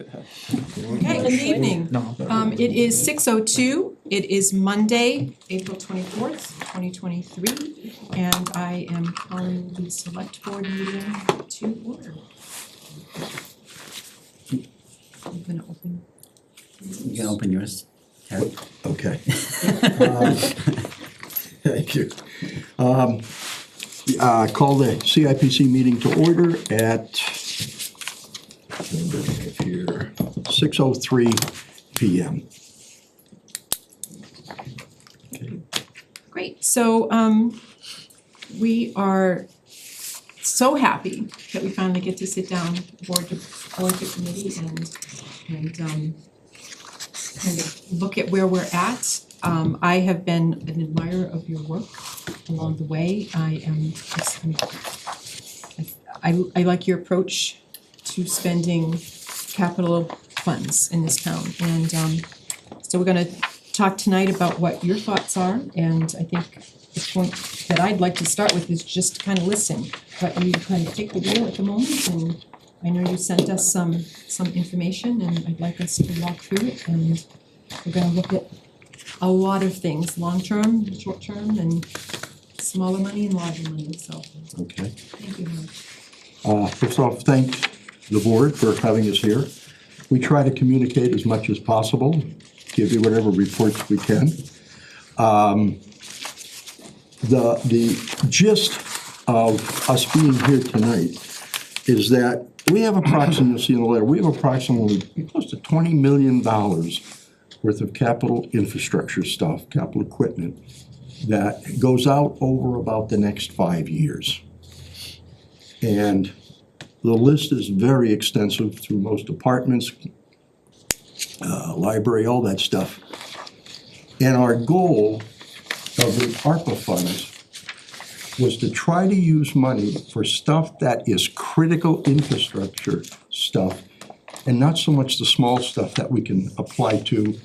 Okay, good evening. It is 6:02. It is Monday, April 24th, 2023, and I am calling the select board meeting to order. I'm gonna open. You can open yours, Terry. Okay. Thank you. Call the CIPC meeting to order at, here, 6:03 PM. Great, so we are so happy that we finally get to sit down, board to committee and kind of look at where we're at. I have been an admirer of your work along the way. I like your approach to spending capital funds in this town. And so we're gonna talk tonight about what your thoughts are, and I think the point that I'd like to start with is just to kind of listen. But you kind of take the wheel at the moment, and I know you sent us some information, and I'd like us to walk through it, and we're gonna look at a lot of things, long-term, short-term, and smaller money and larger money, so Okay. thank you. First off, thank the board for having us here. We try to communicate as much as possible, give you whatever reports we can. The gist of us being here tonight is that we have approximately, you'll see in the letter, we have approximately close to $20 million worth of capital infrastructure stuff, capital equipment, that goes out over about the next 5 years. And the list is very extensive through most departments, library, all that stuff. And our goal of the ARPA funds was to try to use money for stuff that is critical infrastructure stuff, and not so much the small stuff that we can apply to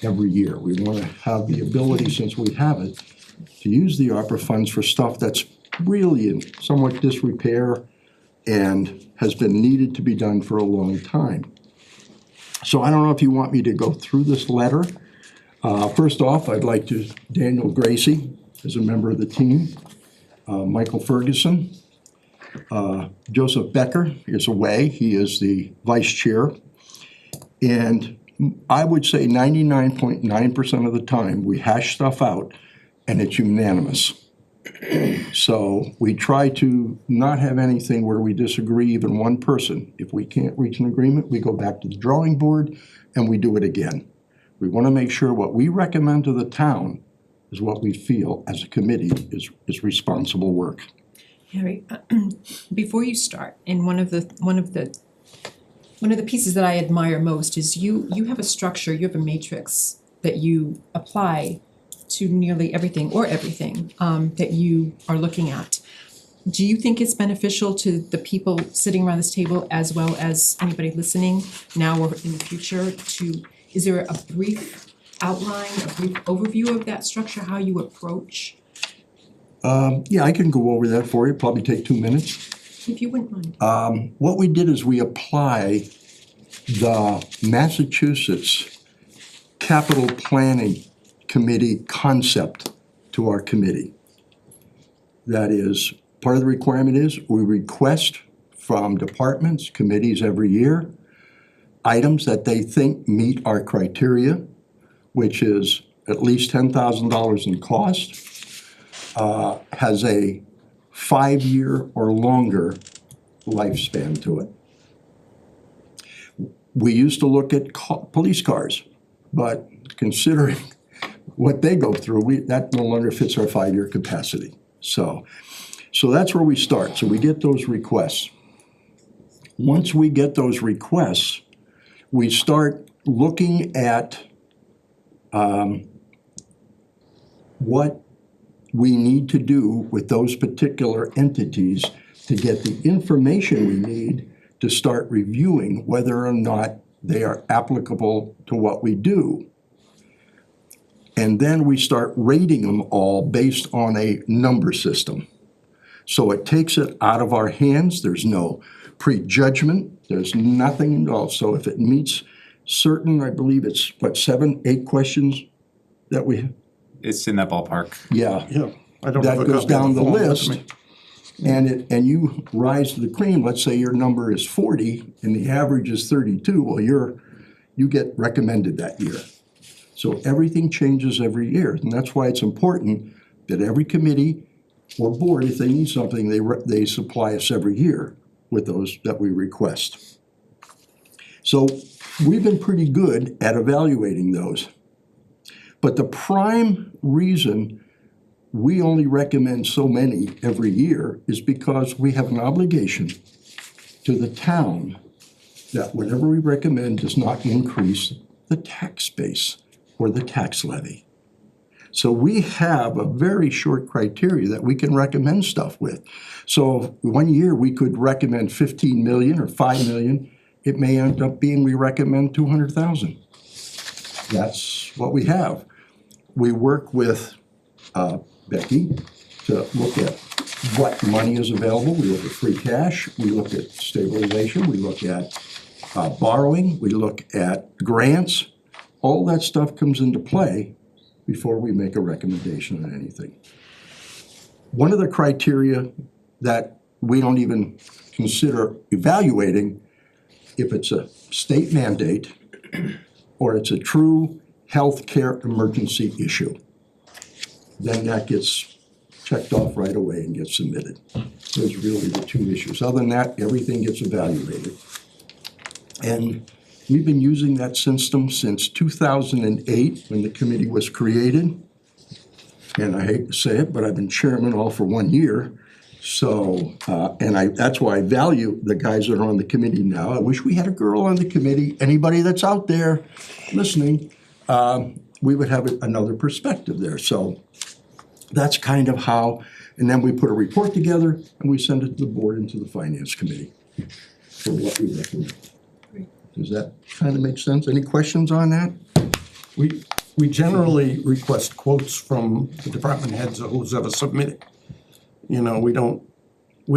every year. We want to have the ability, since we have it, to use the ARPA funds for stuff that's really in somewhat disrepair and has been needed to be done for a long time. So I don't know if you want me to go through this letter. First off, I'd like to, Daniel Gracie is a member of the team. Michael Ferguson. Joseph Becker is away. He is the vice chair. And I would say 99.9% of the time, we hash stuff out and it's unanimous. So we try to not have anything where we disagree even one person. If we can't reach an agreement, we go back to the drawing board and we do it again. We want to make sure what we recommend to the town is what we feel as a committee is responsible work. Harry, before you start, and one of the pieces that I admire most is you have a structure, you have a matrix that you apply to nearly everything that you are looking at. Do you think it's beneficial to the people sitting around this table as well as anybody listening now or in the future is there a brief outline, a brief overview of that structure, how you approach? Yeah, I can go over that for you, probably take 2 minutes. If you wouldn't mind. What we did is we apply the Massachusetts Capital Planning Committee concept to our committee. That is, part of the requirement is we request from departments, committees every year, items that they think meet our criteria, which is at least $10,000 in cost, has a 5-year or longer lifespan to it. We used to look at police cars, but considering what they go through, that no longer fits our 5-year capacity. So that's where we start. So we get those requests. Once we get those requests, we start looking at what we need to do with those particular entities to get the information we need to start reviewing whether or not they are applicable to what we do. And then we start rating them all based on a number system. So it takes it out of our hands. There's no prejudgment, there's nothing involved. So if it meets certain, I believe it's, what, 7, 8 questions that we, It's in that ballpark. yeah. Yeah, I don't have That a goes copy of down the form with list, me. and you rise to the cream, let's say your number is 40 and the average is 32, well, you get recommended that year. So everything changes every year, and that's why it's important that every committee or board, if they need something, they supply us every year with those that we request. So we've been pretty good at evaluating those. But the prime reason we only recommend so many every year is because we have an obligation to the town that whatever we recommend does not increase the tax base or the tax levy. So we have a very short criteria that we can recommend stuff with. So one year we could recommend 15 million or 5 million. It may end up being we recommend 200,000. That's what we have. We work with Becky to look at what money is available. We look at free cash, we look at stabilization, we look at borrowing, we look at grants. All that stuff comes into play before we make a recommendation on anything. One of the criteria that we don't even consider evaluating, if it's a state mandate or it's a true healthcare emergency issue, then that gets checked off right away and gets submitted. Those are really the two issues. Other than that, everything gets evaluated. And we've been using that system since 2008, when the committee was created. And I hate to say it, but I've been chairman all for 1 year. So, that's why I value the guys that are on the committee now. I wish we had a girl on the committee. Anybody that's out there listening, we would have another perspective there. So that's kind of how, and then we put a report together and we send it to the board and to the finance committee for what we recommend. Does that kind of make sense? Any questions on that? We generally request quotes from the department heads or who's ever submitted. You know, we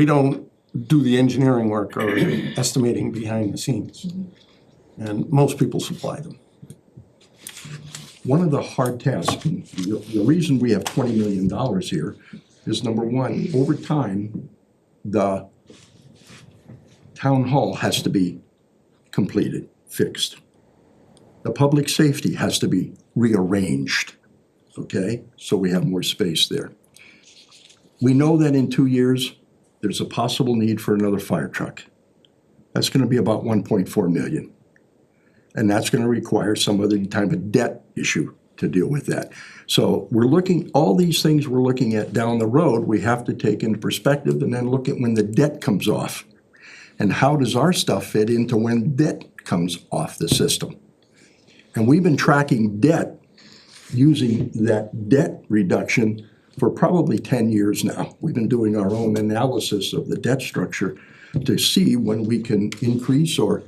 don't do the engineering work or estimating behind the scenes. And most people supply them. One of the hard tasks, and the reason we have $20 million here is, number one, over time, the town hall has to be completed, fixed. The public safety has to be rearranged, okay? So we have more space there. We know that in 2 years, there's a possible need for another fire truck. That's gonna be about 1.4 million. And that's gonna require some other type of debt issue to deal with that. So we're looking, all these things we're looking at down the road, we have to take into perspective and then look at when the debt comes off. And how does our stuff fit into when debt comes off the system? And we've been tracking debt using that debt reduction for probably 10 years now. We've been doing our own analysis of the debt structure to see when we can increase or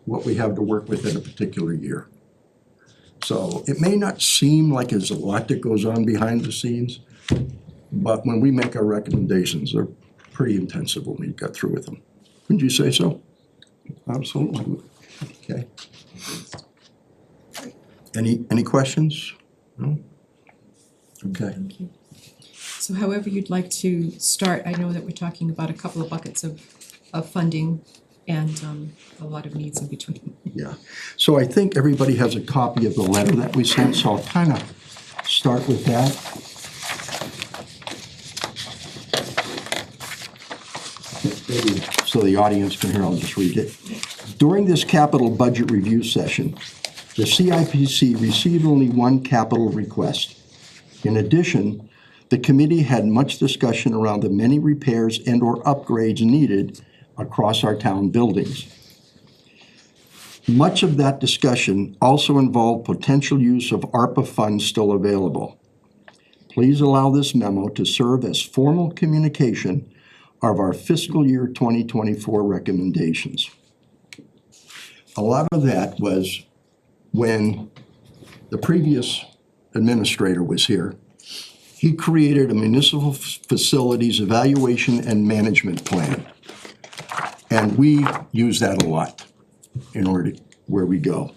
what we have to work with in a particular year. So it may not seem like there's a lot that goes on behind the scenes, but when we make our recommendations, they're pretty intensive when we got through with them. Wouldn't you say so? Absolutely. Okay. Any questions? No? Okay. Thank you. So however you'd like to start, I know that we're talking about a couple of buckets of funding and a lot of needs in between. Yeah. So I think everybody has a copy of the letter that we sent, so I'll kind of start with that. Maybe so the audience can hear, I'll just read it. During this capital budget review session, the CIPC received only one capital request. In addition, the committee had much discussion around the many repairs and/or upgrades needed across our town buildings. Much of that discussion also involved potential use of ARPA funds still available. Please allow this memo to serve as formal communication of our fiscal year 2024 recommendations. A lot of that was when the previous administrator was here. He created a municipal facilities evaluation and management plan. And we use that a lot in order to, where we go.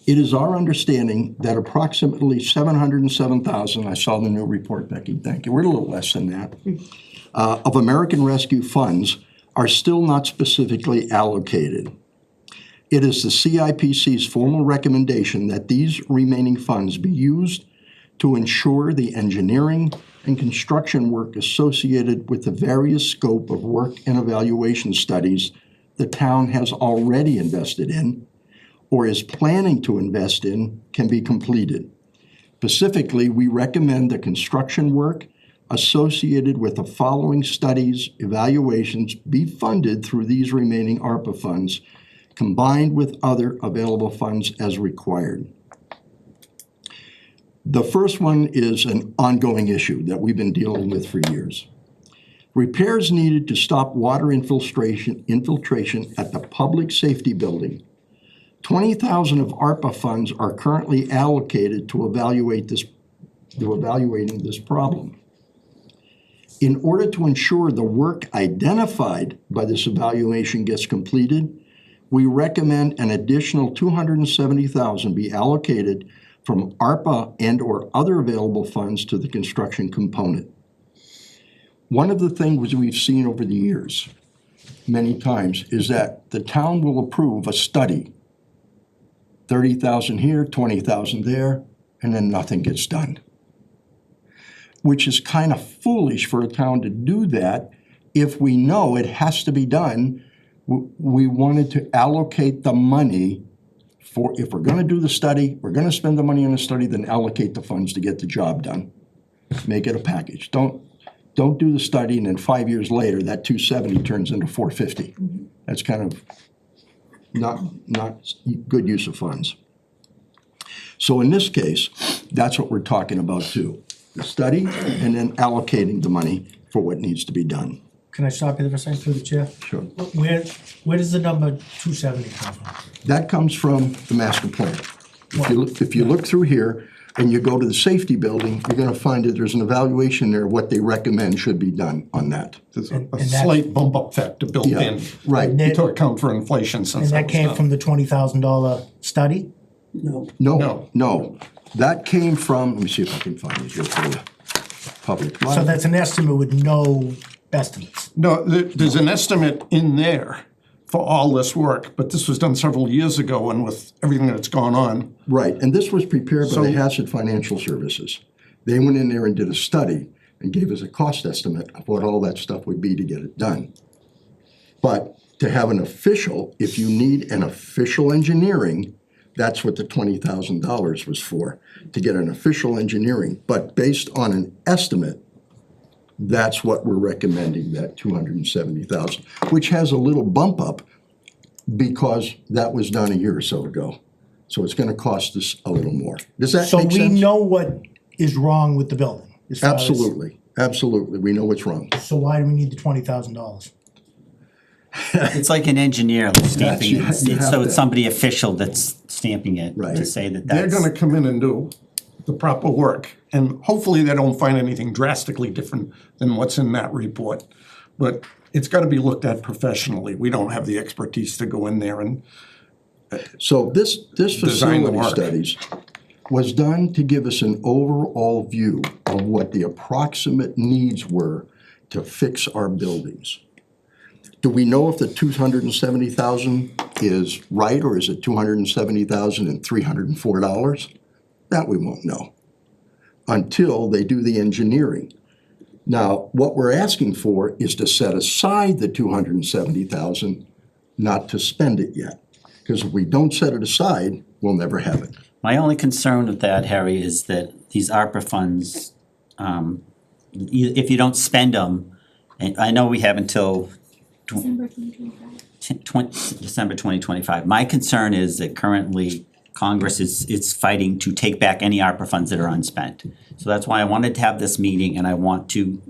It is our understanding that approximately 707,000, I saw the new report, Becky, thank you, we're a little less than that, of American Rescue funds are still not specifically allocated. It is the CIPC's formal recommendation that these remaining funds be used to ensure the engineering and construction work associated with the various scope of work and evaluation studies the town has already invested in or is planning to invest in can be completed. Specifically, we recommend the construction work associated with the following studies, evaluations be funded through these remaining ARPA funds, combined with other available funds as required. The first one is an ongoing issue that we've been dealing with for years. Repairs needed to stop water infiltration at the public safety building. 20,000 of ARPA funds are currently allocated to evaluating this problem. In order to ensure the work identified by this evaluation gets completed, we recommend an additional 270,000 be allocated from ARPA and or other available funds to the construction component. One of the things we've seen over the years, many times, is that the town will approve a study, 30,000 here, 20,000 there, and then nothing gets done. Which is kind of foolish for a town to do that if we know it has to be done. We wanted to allocate the money for, if we're gonna do the study, we're gonna spend the money on the study, then allocate the funds to get the job done. Make it a package. Don't do the study and then 5 years later, that 270 turns into 450. That's kind of not good use of funds. So in this case, that's what we're talking about too. The study and then allocating the money for what needs to be done. Can I stop you there for a second through the chair? Sure. Where does the number 270 come from? That comes from the master plan. If you look through here and you go to the safety building, you're gonna find that there's an evaluation there, what they recommend should be done on that. There's And a that's- slight bump up factor built Yeah, in. right. To account for inflation since And that was came done. from the $20,000 study? No. That came from, let me see if I can find it here for the public. So that's an estimate with no estimates. No, there's an estimate in there for all this work, but this was done several years ago, and with everything that's gone on. Right, and this was prepared by So- the Hassett Financial Services. They went in there and did a study and gave us a cost estimate of what all that stuff would be to get it done. But to have an official, if you need an official engineering, that's what the $20,000 was for, to get an official engineering. But based on an estimate, that's what we're recommending, that 270,000, which has a little bump up because that was done a year or so ago. So it's gonna cost us a little more. Does that So make we sense? know what is wrong with the building? as far as- Absolutely, we know what's wrong. So why do we need the $20,000? It's like an engineer stamping you it, have so to- it's somebody official that's stamping it Right. to say that They're that's. gonna come in and do the proper work, and hopefully they don't find anything drastically different than what's in that report. But it's gotta be looked at professionally. We don't have the expertise to go in there and, So this Design the facility work. studies was done to give us an overall view of what the approximate needs were to fix our buildings. Do we know if the 270,000 is right, or is it $270,304? That we won't know until they do the engineering. Now, what we're asking for is to set aside the 270,000, not to spend it yet. Because if we don't set it aside, we'll never have it. My only concern with that, Harry, is that these ARPA funds, if you don't spend them, and I know we have until December 2025. December 2025. My concern is that currently Congress is fighting to take back any ARPA funds that are unspent. So that's why I wanted to have this meeting, and I want to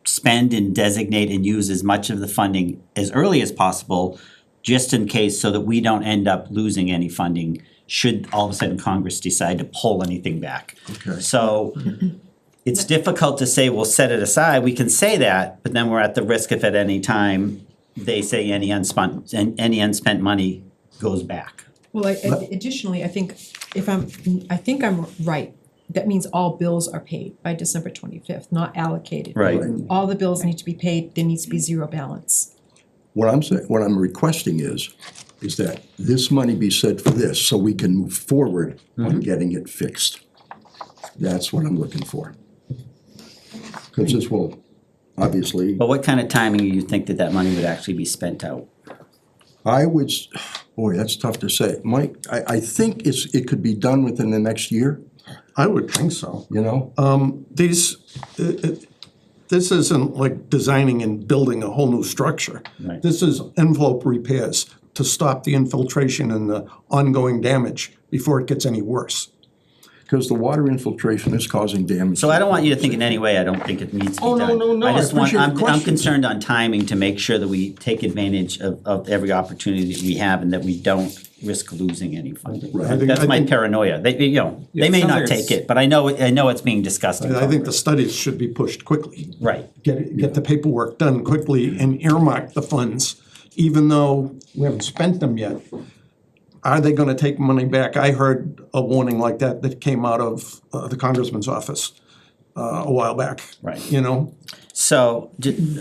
spend and designate and use as much of the funding as early as possible, just in case, so that we don't end up losing any funding should all of a sudden Congress decide to pull anything back. Okay. So it's difficult to say we'll set it aside. We can say that, but then we're at the risk if at any time they say any unspent money goes back. Well, additionally, I think I'm right. That means all bills are paid by December 25th, not allocated. Right. All the bills need to be paid, there needs to be zero balance. What I'm requesting is that this money be set for this, so we can move forward on getting it fixed. That's what I'm looking for. Because this will, obviously, But what kind of timing do you think that money would actually be spent out? boy, that's tough to say. Mike, I think it could be done within the next year, I would think so. you know? This isn't like designing and building a whole new structure. Right. This is envelope repairs to stop the infiltration and the ongoing damage before it gets any worse. Because the water infiltration is causing damage. So I don't want you to think in any way, I don't think it needs to be Oh, no, done. no, I just I appreciate the I'm question. concerned on timing to make sure that we take advantage of every opportunity that we have and that we don't risk losing any funding. Right. That's I my think- paranoia. They it may sounds not like take it, but I know it's being discussed in I think the Congress. studies should be pushed quickly. Right. Get the paperwork done quickly and earmark the funds, even though we haven't spent them yet. Are they gonna take money back? I heard a warning like that came out of the congressman's office a while back. Right. You know? So,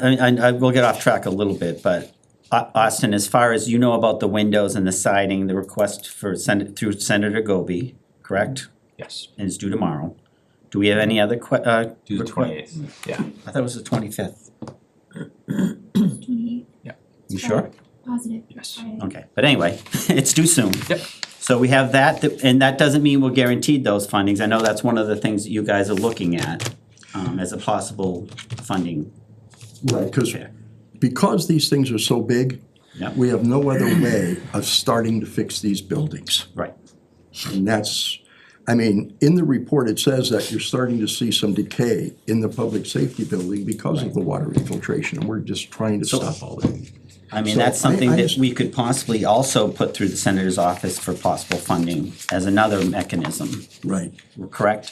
I will get off track a little bit, but Austin, as far as you know about the windows and the siding, the request through Senator Goby, correct? Yes. And it's due tomorrow. Do we have any other Do the 28th, yeah. I thought it was the 25th. 28th. You sure? Positive. Yes. Friday. Okay, but anyway, it's due soon. Yep. So we have that, and that doesn't mean we're guaranteed those fundings. I know that's one of the things that you guys are looking at as a possible funding. Right, Okay. because these things are so big, Yep. we have no other way of starting to fix these buildings. Right. And that's, I mean, in the report, it says that you're starting to see some decay in the public safety building because of the water infiltration, and we're just trying to stop all that. I mean, So that's something I that just- we could possibly also put through the senator's office for possible funding as another mechanism, Right. correct?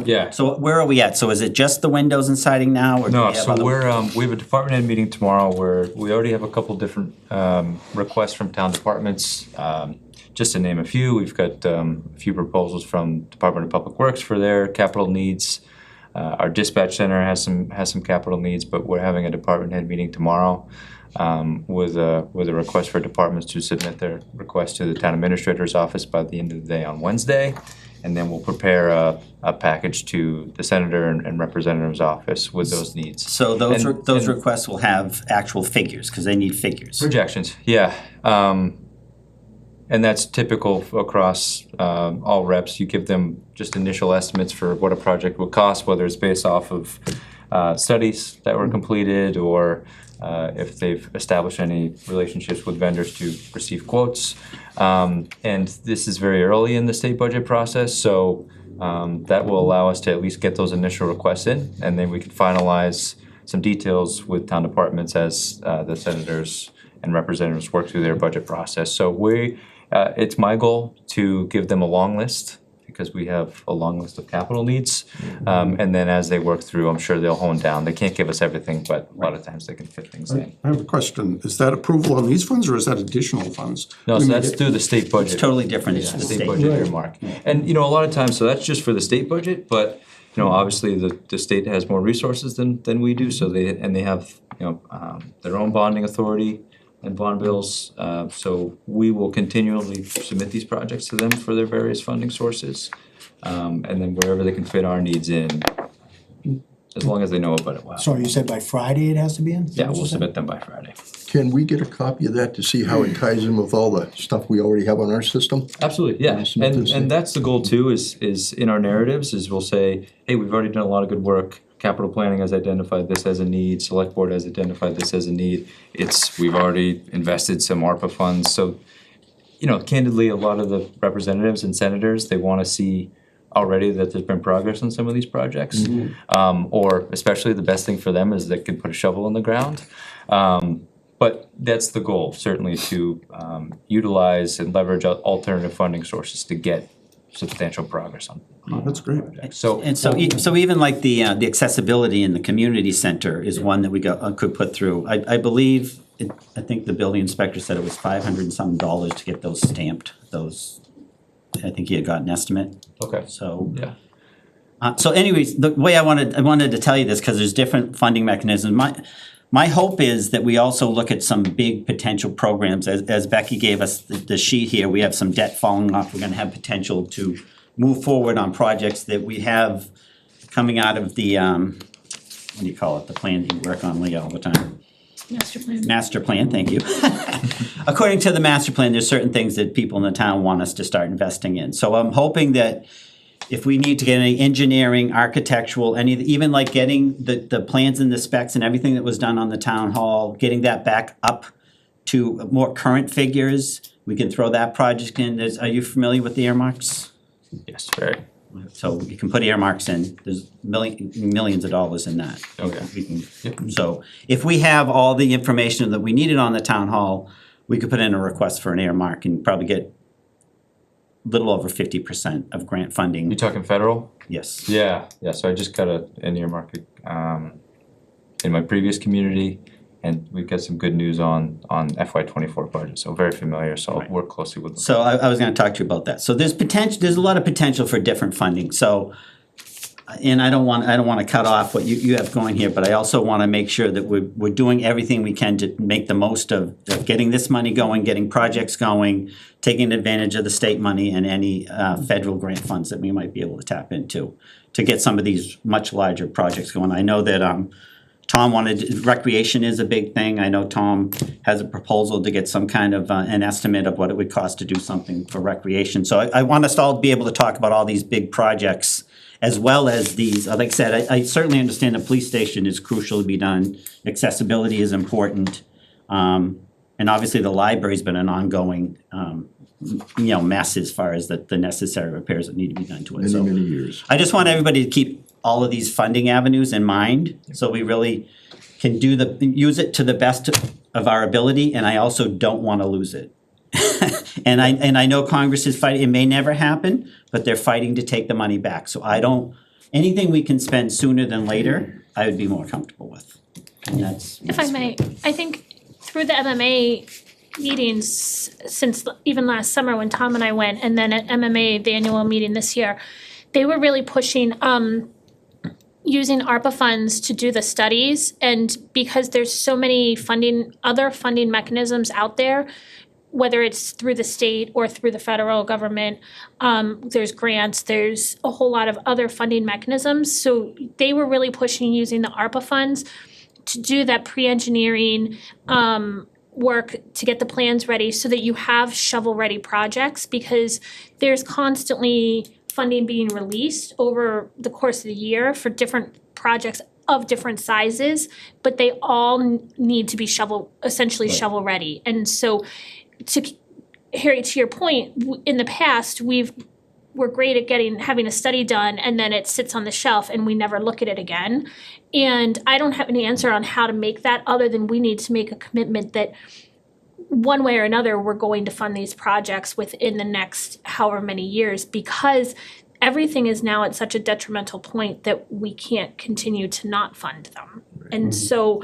Yeah. So where are we at? So is it just the windows and siding now, or do we No, have so other- we have a department head meeting tomorrow where we already have a couple different requests from town departments. Just to name a few, we've got a few proposals from Department of Public Works for their capital needs. Our dispatch center has some capital needs, but we're having a department head meeting tomorrow with a request for departments to submit their request to the town administrator's office by the end of the day on Wednesday. And then we'll prepare a package to the senator and representative's office with those needs. So those And- requests will have actual figures, because they need figures. Projections, yeah. And that's typical across all reps. You give them just initial estimates for what a project will cost, whether it's based off of studies that were completed or if they've established any relationships with vendors to receive quotes. And this is very early in the state budget process, so that will allow us to at least get those initial requests in, and then we can finalize some details with town departments as the senators and representatives work through their budget process. So it's my goal to give them a long list, because we have a long list of capital needs. And then as they work through, I'm sure they'll hone down. They can't give us everything, but a lot of times they can fit things in. I have a question. Is that approval on these funds or is that additional funds? No, so that's through the state budget. It's totally different, Yeah, it's the state state. budget earmark. And, a lot of times, so that's just for the state budget, but, obviously the state has more resources than we do, so they have, their own bonding authority and bond bills. So we will continually submit these projects to them for their various funding sources. And then wherever they can fit our needs in, as long as they know about it well. Sorry, you said by Friday it has to be in? Is that Yeah, what you we'll said? submit them by Friday. Can we get a copy of that to see how it ties in with all the stuff we already have on our system? Absolutely, yeah, submit and this and thing. that's the goal too, is in our narratives, is we'll say, hey, we've already done a lot of good work. Capital planning has identified this as a need, select board has identified this as a need. We've already invested some ARPA funds, so, candidly, a lot of the representatives and senators, they wanna see already that there's been progress on some of these projects. Or especially the best thing for them is they can put a shovel in the ground. But that's the goal, certainly to utilize and leverage alternative funding sources to get substantial progress on. That's great. So. And so even like the accessibility in the community center is one that we could put through. I believe, I think the building inspector said it was $500 and something to get those stamped, I think he had got an estimate, Okay, so. yeah. So anyways, the way I wanted to tell you this, because there's different funding mechanisms. My hope is that we also look at some big potential programs. As Becky gave us the sheet here, we have some debt falling off. We're gonna have potential to move forward on projects that we have coming out of the, what do you call it, the plan that you work on, Leah, all the time? Master plan. Master plan, thank you. According to the master plan, there's certain things that people in the town want us to start investing in. So I'm hoping that if we need to get any engineering, architectural, even like getting the plans and the specs and everything that was done on the town hall, getting that back up to more current figures, we can throw that project in. Are you familiar with the earmarks? Yes, very. So you can put earmarks in, there's millions of dollars in that. Okay. We can, Yep. so if we have all the information that we needed on the town hall, we could put in a request for an earmark and probably get a little over 50% of grant You funding, talking federal? yes. Yeah, so I just got an earmark in my previous community, and we got some good news on FY24 budget, so very familiar, so I'll work closely with them. So I was gonna talk to you about that. So there's a lot of potential for different funding, so, and I don't wanna cut off what you have going here, but I also wanna make sure that we're doing everything we can to make the most of getting this money going, getting projects going, taking advantage of the state money and any federal grant funds that we might be able to tap into to get some of these much larger projects going. I know that Tom recreation is a big thing. I know Tom has a proposal to get some kind of an estimate of what it would cost to do something for recreation. So I want us to all be able to talk about all these big projects as well as these. Like I said, I certainly understand the police station is crucial to be done. Accessibility is important. And obviously the library's been an ongoing mess as far as the necessary repairs that need to be done to it. So Many years. I just want everybody to keep all of these funding avenues in mind, so we really can use it to the best of our ability, and I also don't wanna lose it. And I know Congress is fighting, it may never happen, but they're fighting to take the money back, so anything we can spend sooner than later, I would be more comfortable with. And that's. If I may, I think through the MMA meetings since even last summer when Tom and I went, and then at MMA, the annual meeting this year, they were really pushing using ARPA funds to do the studies, and because there's so many other funding mechanisms out there, whether it's through the state or through the federal government, there's grants, there's a whole lot of other funding mechanisms. So they were really pushing using the ARPA funds to do that pre-engineering work to get the plans ready so that you have shovel-ready projects, because there's constantly funding being released over the course of the year for different projects of different sizes, but they all need to be essentially shovel-ready. And so Harry, to your point, in the past, we're great at having a study done and then it sits on the shelf and we never look at it again. And I don't have any answer on how to make that, other than we need to make a commitment that one way or another, we're going to fund these projects within the next however many years, because everything is now at such a detrimental point that we can't continue to not fund them. And so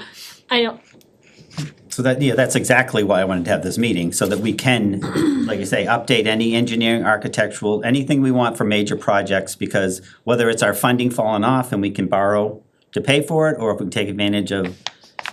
So that's exactly why I wanted to have this meeting, so that we can, like I say, update any engineering, architectural, anything we want for major projects, because whether it's our funding falling off and we can borrow to pay for it, or if we can take advantage of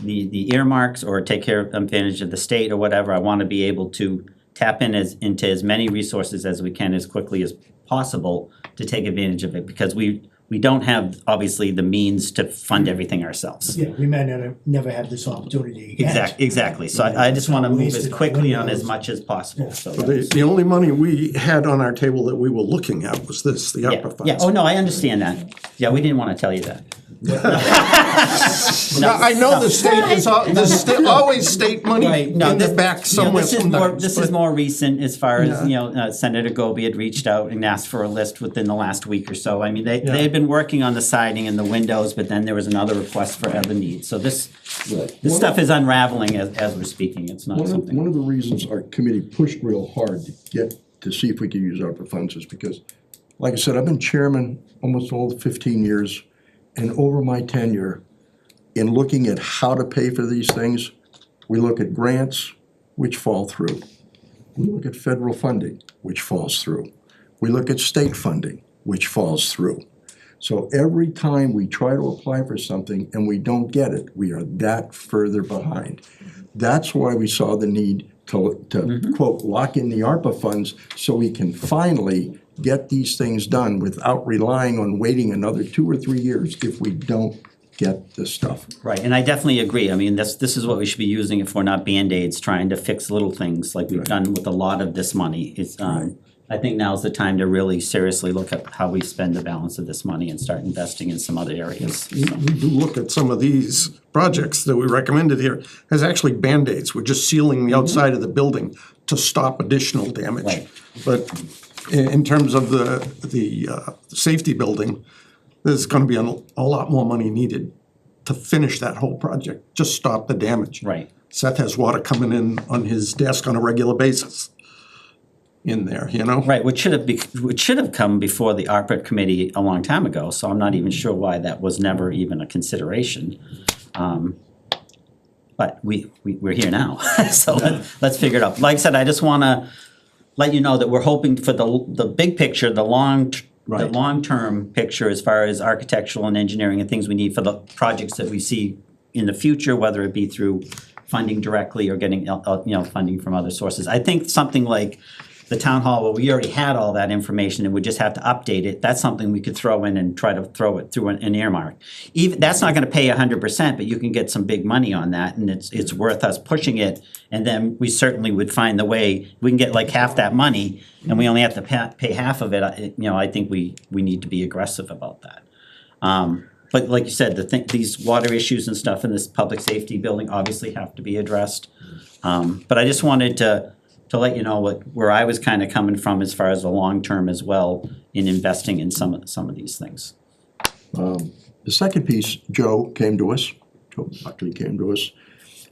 the earmarks or take advantage of the state or whatever, I want to be able to tap into as many resources as we can as quickly as possible to take advantage of it, because we don't have, obviously, the means to fund everything ourselves. Yeah, we might never have this opportunity again. Exactly. So I just want to move as quickly on as much as possible, so. The only money we had on our table that we were looking at was the ARPA funds. Yeah, oh, no, I understand that. Yeah, we didn't want to tell you that. Now, I know the state is, there's always state money Right, in no, the back somewhere sometimes. This is more recent, as far as, Senator Goby had reached out and asked for a list within the last week or so. I mean, they had been working on the siding and the windows, but then there was another request for other needs. So this stuff is unraveling as we're speaking. It's not something. One of the reasons our committee pushed real hard to see if we could use ARPA funds is because like I said, I've been chairman almost all 15 years, and over my tenure, in looking at how to pay for these things, we look at grants, which fall through. We look at federal funding, which falls through. We look at state funding, which falls through. So every time we try to apply for something and we don't get it, we are that further behind. That's why we saw the need to quote, lock in the ARPA funds so we can finally get these things done without relying on waiting another 2 or 3 years if we don't get the stuff. Right, and I definitely agree. I mean, this is what we should be using if we're not Band-Aids, trying to fix little things like we've done with a lot of this money. It's, I think now's the time to really seriously look at how we spend the balance of this money and start investing in some other areas. We do look at some of these projects that we recommended here as actually Band-Aids. We're just sealing the outside of the building to stop additional damage. Right. But in terms of the safety building, there's gonna be a lot more money needed to finish that whole project, just stop the damage. Right. Seth has water coming in on his desk on a regular basis in there, you know? Right, which should have come before the ARPA committee a long time ago, so I'm not even sure why that was never even a consideration. But we're here now, so let's figure it out. Like I said, I just wanna let you know that we're hoping for the big picture, the long-term picture as far as architectural and engineering and things we need for the projects that we see in the future, whether it be through funding directly or getting funding from other sources. I think something like the town hall, where we already had all that information and we just have to update it, that's something we could throw in and try to throw it through an earmark. Even that's not gonna pay 100%, but you can get some big money on that, and it's worth us pushing it. And then we certainly would find the way, we can get like half that money and we only have to pay half of it. I think we need to be aggressive about that. But like you said, these water issues and stuff in this public safety building obviously have to be addressed. But I just wanted to let you know where I was kind of coming from as far as the long term as well in investing in some of these things. The second piece, Joe Buckley came to us,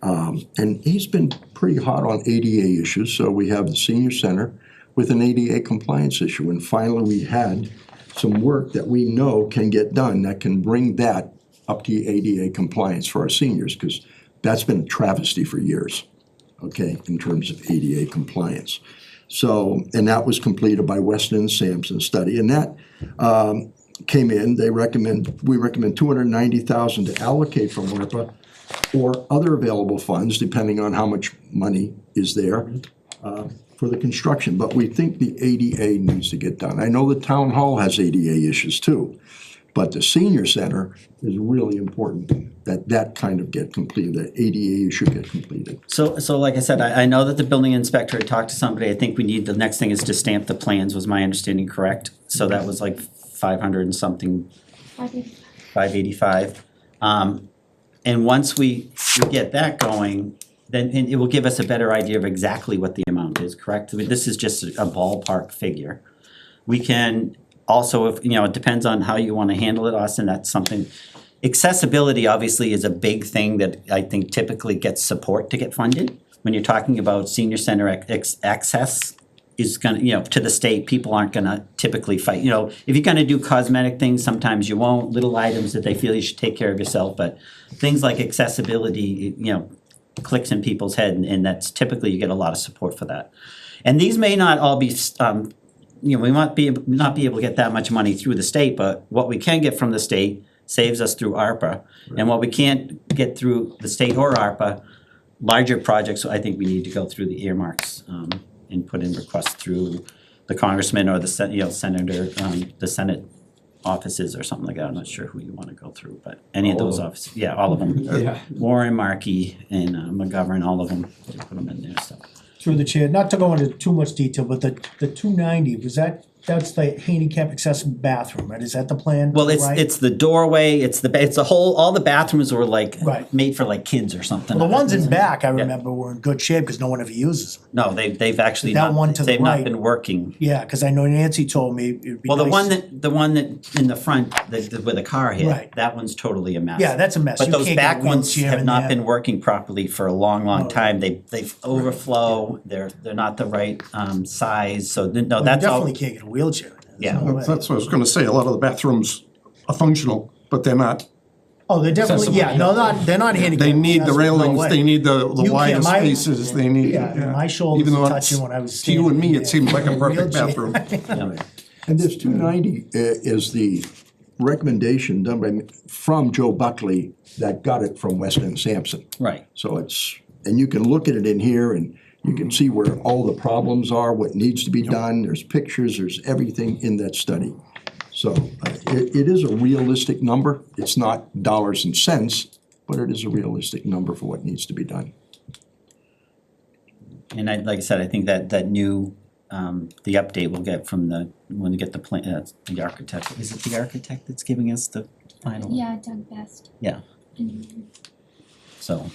and he's been pretty hot on ADA issues. So we have the senior center with an ADA compliance issue, and finally we had some work that we know can get done that can bring that up to ADA compliance for our seniors, because that's been a travesty for years, okay, in terms of ADA compliance. So, and that was completed by Weston and Sampson study, and that came in. We recommend $290,000 to allocate from ARPA or other available funds, depending on how much money is there, for the construction. But we think the ADA needs to get done. I know the town hall has ADA issues too, but the senior center is really important that kind of get completed, that ADA issue get completed. So like I said, I know that the building inspector had talked to somebody. I think the next thing is to stamp the plans, was my understanding correct? So that was like 500 and something, 585. And once we get that going, then it will give us a better idea of exactly what the amount is, correct? I mean, this is just a ballpark figure. We can also, if it depends on how you want to handle it, Austin, that's something. Accessibility obviously is a big thing that I think typically gets support to get funded. When you're talking about senior center access is gonna, to the state, people aren't gonna typically fight. If you're gonna do cosmetic things, sometimes you won't, little items that they feel you should take care of yourself, but things like accessibility, clicks in people's head, and that's typically you get a lot of support for that. And these may not all be, we might not be able to get that much money through the state, but what we can get from the state saves us through ARPA. And what we can't get through the state or ARPA, larger projects, I think we need to go through the earmarks and put in requests through the congressman or the senator, the Senate offices or something like that. I'm not sure who you want to go through, but any of those offices, yeah, all of them. Yeah. Warren, Markey, and McGovern, all of them, they put them in there, so. Through the chair, not to go into too much detail, but the 290, that's the handicap accessible bathroom, right? Is that the plan? Well, it's the doorway, it's the whole, all the bathrooms were like Right. made for like kids or something. Well, the ones in back, I remember, were in good shape because no one ever uses them. No, they've actually That one to the they've not right. been working. Yeah, because I know Nancy told me it'd be Well, nice. the one that in the front, where the car hit, Right. that one's totally a mess. Yeah, that's a mess. But You those can't get a back ones wheelchair have in not there. been working properly for a long time. They've overflow, they're not the right size, so no, Well, you that's all. definitely can't get a wheelchair in there. Yeah. no way. That's what I was gonna say, a lot of the bathrooms are functional, but they're not, Oh, they're definitely, yeah, no, they're not handicapped. they need the accessible, no railings, way. they need the You wider can't- my- spaces, they need. Yeah, my shoulders Even though are it's- touching when I was To you and me, standing it seems like a there. perfect Wheelchair. bathroom. And this 290 is the recommendation done by, from Joe Buckley that got it from Weston and Sampson. Right. So it's, and you can look at it in here and you can see where all the problems are, what needs to be done, there's pictures, there's everything in that study. So it is a realistic number, it's not dollars and cents, but it is a realistic number for what needs to be done. And like I said, I think that new, the update we'll get from when we get the plan, the architect, is it the architect that's giving us the final? Yeah, Doug Best. Yeah. So,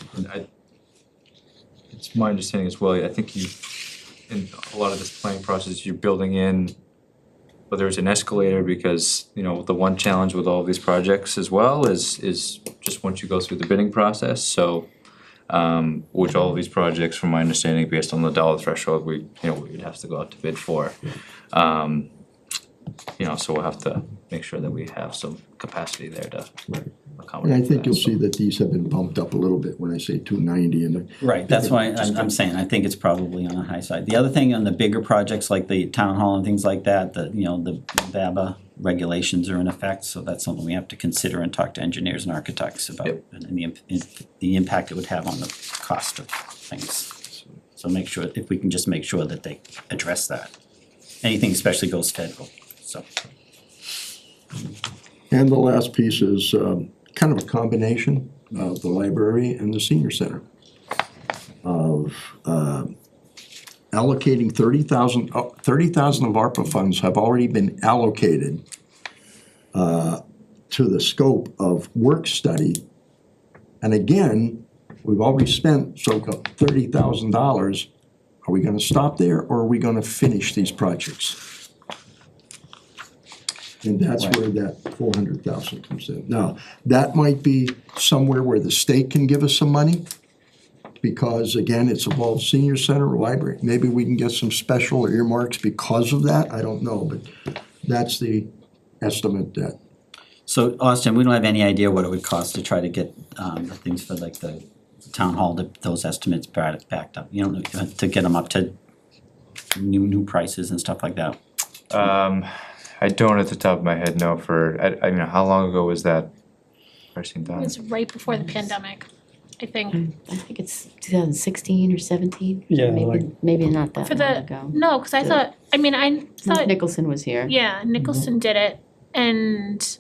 It's my understanding as well, I think you, in a lot of this planning process, you're building in, whether it's an escalator, because, you know, the one challenge with all of these projects as well is just once you go through the bidding process, so, which all of these projects, from my understanding, based on the dollar threshold, we'd have to go out to bid for. So we'll have to make sure that we have some capacity there to accommodate And I think that, you'll so. see that these have been bumped up a little bit when I say 290 and. right, that's why I'm saying, I think it's probably on the high side. The other thing on the bigger projects like the town hall and things like that, the BABA regulations are in effect, so that's something we have to consider and talk to engineers and architects about. Yep. And the impact it would have on the cost of things. So make sure, if we can just make sure that they address that. Anything especially goes federal, so. And the last piece is kind of a combination of the library and the senior center. Of allocating 30,000 of ARPA funds have already been allocated to the scope of work study. And again, we've already spent $30,000. Are we gonna stop there or are we gonna finish these projects? And that's where that 400,000 comes in. Now, that might be somewhere where the state can give us some money, because again, it's involved senior center or library. Maybe we can get some special earmarks because of that, I don't know, but that's the estimate that. So Austin, we don't have any idea what it would cost to try to get the things for like the town hall, those estimates backed up, to get them up to new prices and stuff like that. I don't at the top of my head know I mean, how long ago was that pricing It done? was right before the pandemic, I think. I think it's 2016 or 17. Yeah, Maybe not that For long the, ago. no, cause I thought, Nicholson was here. yeah, Nicholson did it and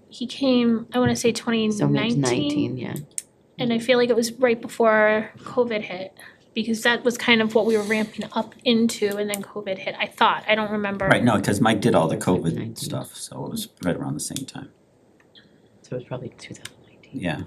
he came, I wanna say So maybe 2019. 19, yeah. And I feel like it was right before COVID hit, because that was kind of what we were ramping up into, and then COVID hit, I thought, I don't remember. Right, no, because Mike did all the COVID 19. stuff, so it was right around the same time, So it was probably 2019. yeah.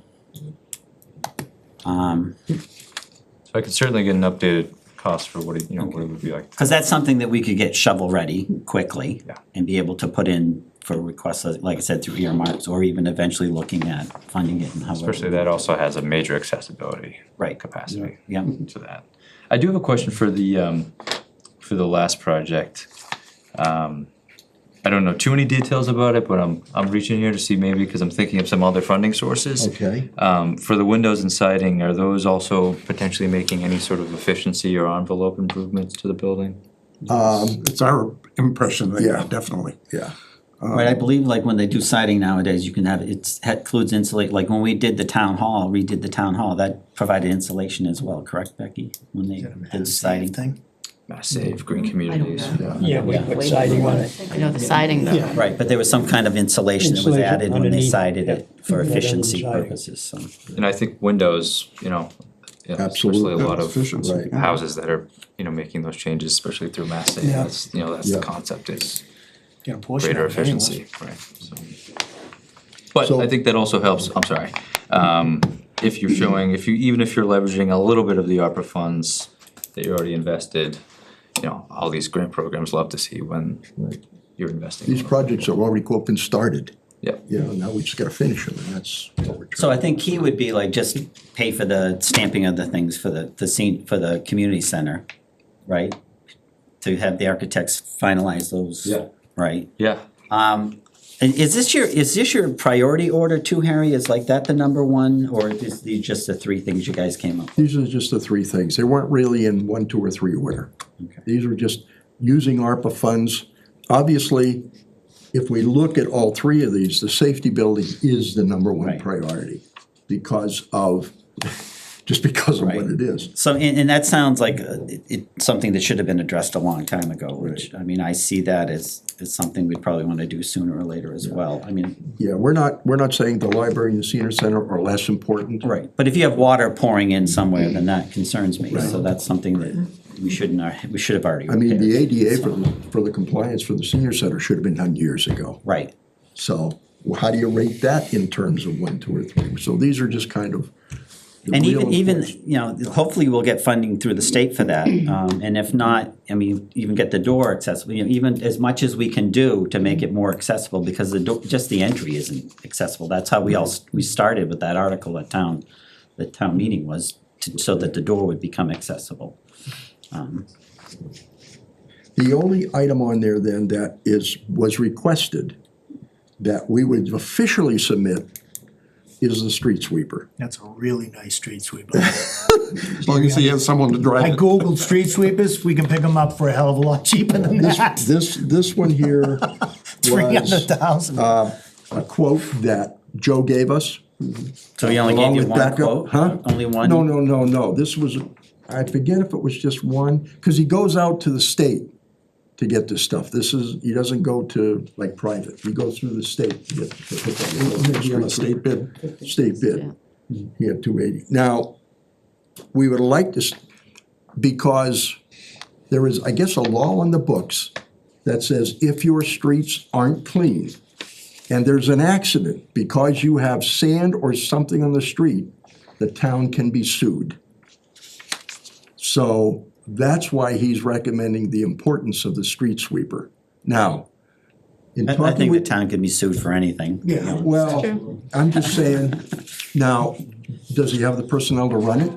So I could certainly get an updated cost for what it would be like. Because that's something that we could get shovel-ready quickly. Yeah. And be able to put in for requests, like I said, through earmarks, or even eventually looking at funding it and however. Especially that also has a major accessibility Right. capacity Yeah, to that. I do have a question for the last project. I don't know too many details about it, but I'm reaching here to see maybe, because I'm thinking of some other funding sources. Okay. For the windows and siding, are those also potentially making any sort of efficiency or envelope improvements to the building? It's our impression that, Yeah. definitely. Yeah. right, I believe like when they do siding nowadays, you can have, includes insulate, like when we did the town hall, redid the town hall, that provided insulation as well, correct, Becky? When they did the siding. Thing. Mass Save, Green Communities. Yeah, we put siding on it. I know the siding though. Right, but there was some kind of insulation that was Insulation added when they underneath, sided it for yeah, that efficiency underside. purposes, so. And I think windows, especially Absolutely. a lot of Efficiency. Right. houses that are, making those changes, especially through Mass Save, Yeah. that's the Yeah. concept is Get a portion greater of it anyway. efficiency, right, so. But So- I think that also helps, I'm sorry, if you're showing, even if you're leveraging a little bit of the ARPA funds that you already invested, all these grant programs love to see when you're investing. These projects are already been started. Yeah. Now we just gotta finish them, and that's what we're trying. So I think key would be like just pay for the stamping of the things for the scene, for the community center, right? to have the architects finalize those, Yeah. right? Yeah. And is this your priority order too, Harry? Is like that the number one, or is these just the three things you guys came up with? These are just the three things. They weren't really in 1, 2, or 3 order. These were just using ARPA funds. Obviously, if we look at all three of these, the safety building is the number one Right. priority because of what it is. So, and that sounds like something that should have been addressed a long time ago, which, I mean, I see that as something we'd probably want to do sooner or later as well. I mean, Yeah, we're not saying the library and the senior center are less important. right, but if you have water pouring in somewhere, then that concerns me, so that's something that we should have already I mean, the repaired. ADA for the compliance for the senior center should have been done years ago. Right, So how do you rate that in terms of 1, 2, or 3? So these are just kind of the and real even, important- you know, hopefully we'll get funding through the state for that, and if not, I mean, even get the door accessible, you know, even as much as we can do to make it more accessible, because the door, just the entry isn't accessible. That's how we started with that article at the town meeting was so that the door would become accessible. The only item on there then that was requested that we would officially submit is the street sweeper. That's a really nice street sweeper. As long as he has someone to I drive it. Googled street sweepers, we can pick them up for a hell of a lot cheaper than that. This one here was 300,000. a quote that Joe gave us. So he only Along gave you with one backup, quote? huh? Only one? No. This was, I forget if it was just one, because he goes out to the state to get this stuff. He doesn't go to like private. He goes through the state to pick up. Maybe on a state bid. State bid. He had 280. Now, we would like this, because there is, I guess, a law on the books that says if your streets aren't clean and there's an accident because you have sand or something on the street, the town can be sued. So that's why he's recommending the importance of the street sweeper. Now, in I talking think the with. town can be sued for anything. you Yeah, know. well, I'm just saying, now, does he have the personnel to run it?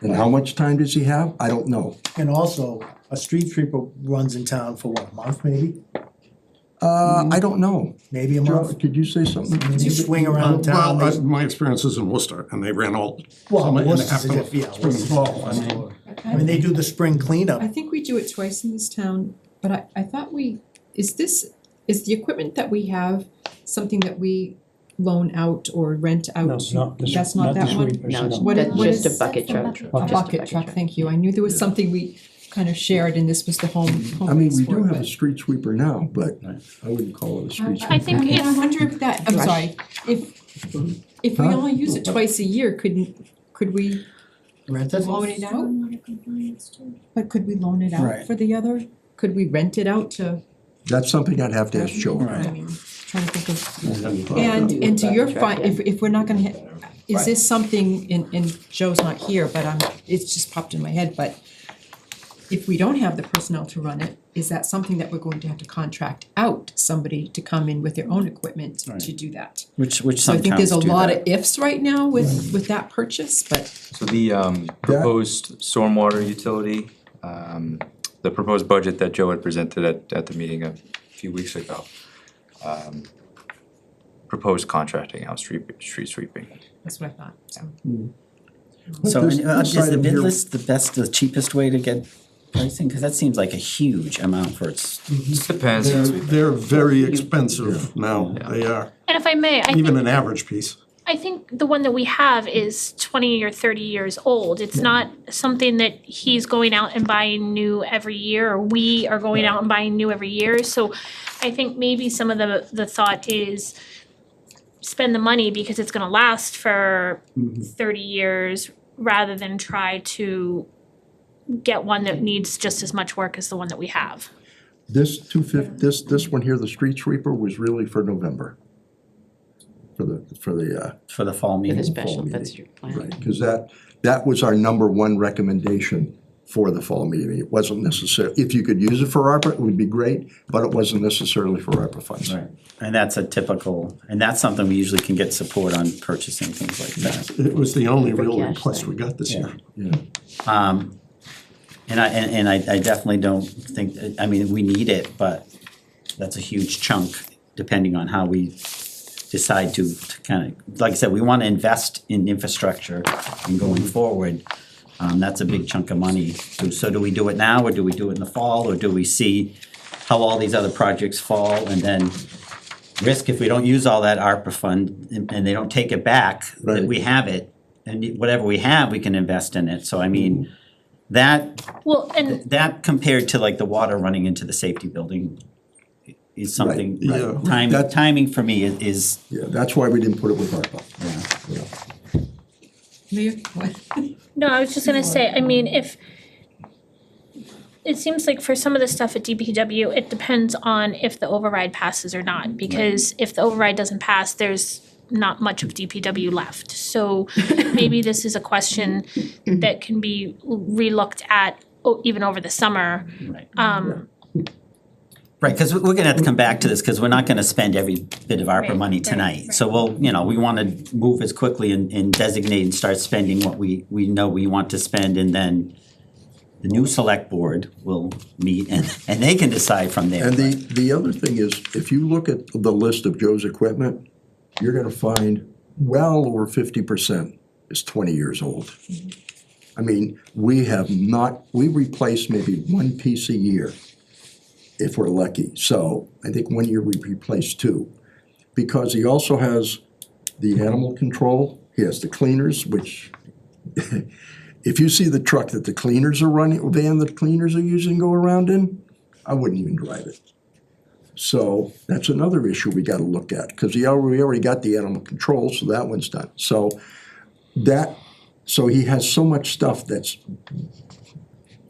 And how much time does he have? I don't know. And also, a street sweeper runs in town for what, a month maybe? I don't know. Maybe a Joe, month? could you say something? You swing around town. Well, they- my experience is in Worcester, and they ran all Well, summer and Worcester's after a diff- yeah, spring and Worcester's fall. a I mean, store. I mean, they do the spring cleanup. I think we do it twice in this town, but I thought is the equipment that we have something that we loan out or rent out? No, not this, That's not not that the one? sweepers, No, no. What that's what just is- a bucket truck. A bucket truck, thank you. I knew there was something we kind of shared and this was the home I mean, we base for do it, have a but- street sweeper now, but I wouldn't call it a street sweeper. I think I if, wonder if that, I'm Rush. sorry, if we Huh? only use it twice a year, could we Rent it? loan it out? But could we loan it out Right. for the other? Could we rent it out to, That's something I'd have to ask Joe. I mean, trying to think of. And to your point, if we're not gonna, is this something, and Joe's not here, but it's just popped in my head, but if we don't have the personnel to run it, is that something that we're going to have to contract out somebody to come in with their own equipment to do that? Which So some I think towns there's a do lot that. of ifs right now with that purchase, but So the proposed stormwater utility, the proposed budget that Joe had presented at the meeting a few weeks ago, proposed contracting out street sweeping. that's what I thought, so. So, This- and, this is the item bid here- list the cheapest way to get pricing? Cause that seems like a huge amount for its, Just depends. They're very expensive now, they are, and if I may, I even think, an average piece. I think the one that we have is 20 or 30 years old. It's not something that he's going out and buying new every year, or we are going out and buying new every year. So I think maybe some of the thought is spend the money because it's gonna last for 30 years rather than try to get one that needs just as much work as the one that we have. This this one here, the street sweeper, was really for November. For the for the fall For meeting. the special, that's your plan. right, because that was our number one recommendation for the fall meeting. It wasn't necessary, if you could use it for ARPA, it would be great, but it wasn't necessarily for ARPA funds. Right, and that's and that's something we usually can get support on purchasing, things like that. It was the only For real cash request then. we got this year. Yeah. And I definitely don't think, I mean, we need it, but that's a huge chunk, depending on how we decide to kind of, like I said, we wanna invest in infrastructure and going forward. That's a big chunk of money. So do we do it now, or do we do it in the fall, or do we see how all these other projects fall and then risk if we don't use all that ARPA fund and they don't take it back, that Right. we have it, and whatever we have, we can invest in it. So I mean, Well, and that compared to like the water running into the safety building is something, Right, yeah. timing for me is, Yeah, that's why we didn't put it with ARPA. Yeah. Leah, what? no, I was just gonna say, I mean, if it seems like for some of the stuff at DPW, it depends on if the override passes or not, because if the override doesn't pass, there's not much of DPW left. So maybe this is a question that can be relooked at even over the summer. right, cause we're gonna have to come back to this, cause we're not gonna spend every bit of ARPA Right, money right, tonight. right. So we'll, we wanna move as quickly and designate and start spending what we know we want to spend, and then the new select board will meet and they can decide from there. And the other thing is, if you look at the list of Joe's equipment, you're gonna find well over 50% is 20 years old. I mean, we replace maybe one piece a year if we're lucky. So I think one year we replaced two. Because he also has the animal control, he has the cleaners, which if you see the truck that the cleaners are running, van that the cleaners are using go around in, I wouldn't even drive it. So that's another issue we gotta look at, cause we already got the animal control, so that one's done. So he has so much stuff that's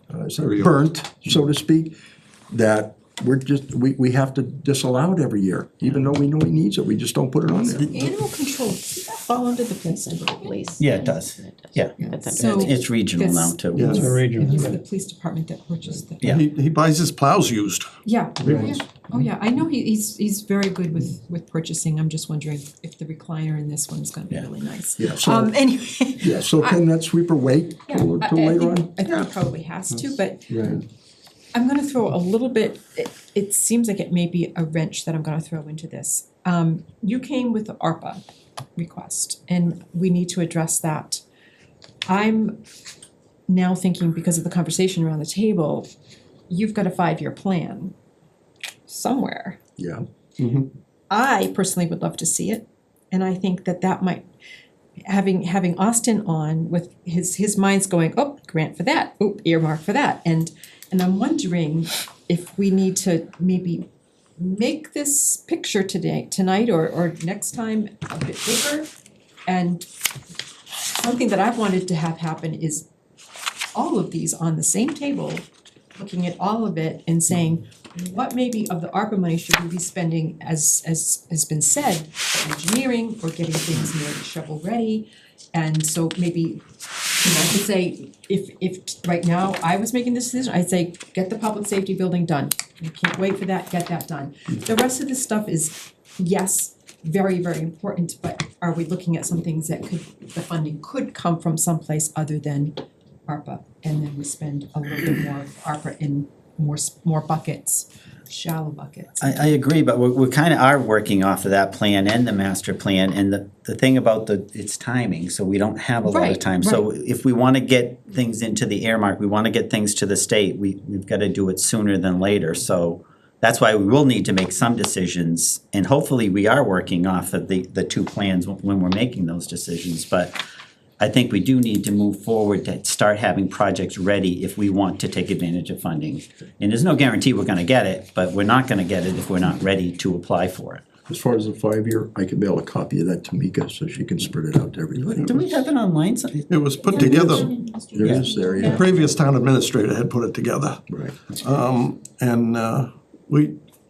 burnt, so to speak, that we have to disallow it every year, even though we know he needs it, we just don't put it on there. Animal control, does that fall under the police, I believe? Yeah, it does. Yeah. So It's regional now too. Yeah. It's It regional. was the police department that purchased that. Yeah. He buys his plows used. Yeah, oh yeah, I know he's very good with purchasing, I'm just wondering if the recliner in this one's gonna be Yeah. really nice. Yeah, so, Anyway. yeah, so can that sweeper wait Yeah, till later on? I think it probably has to, but Right. I'm gonna throw a little bit, it seems like it may be a wrench that I'm gonna throw into this. You came with the ARPA request, and we need to address that. I'm now thinking, because of the conversation around the table, you've got a 5-year plan somewhere. Yeah. I personally would love to see it, and I think that might, having Austin on with his mind's going, oh, grant for that, oh, earmark for that, and I'm wondering if we need to maybe make this picture tonight or next time a bit bigger. And something that I've wanted to have happen is all of these on the same table, looking at all of it and saying, what maybe of the ARPA money should we be spending, as has been said, for engineering or getting things nearly shovel ready? And so maybe, I could say, if right now I was making this decision, I'd say, get the public safety building done. You can't wait for that, get that done. The rest of this stuff is, yes, very, very important, but are we looking at some things that the funding could come from someplace other than ARPA? And then we spend a little bit more of ARPA in more buckets, shallow buckets. I agree, but we kind of are working off of that plan and the master plan, and the thing about it's timing, so we don't have a lot of Right, time. So if we want to get things into the earmark, we want to get things to the state, we've got to do it sooner than later. So that's why we will need to make some decisions, and hopefully we are working off of the two plans when we're making those decisions. But I think we do need to move forward to start having projects ready if we want to take advantage of funding. And there's no guarantee we're gonna get it, but we're not gonna get it if we're not ready to apply for it. As far as the 5-year, I can mail a copy of that to Mika so she can spread it out to everybody. Do we have it online? It was put together, There is there, the yeah. previous town administrator had put it together. Right.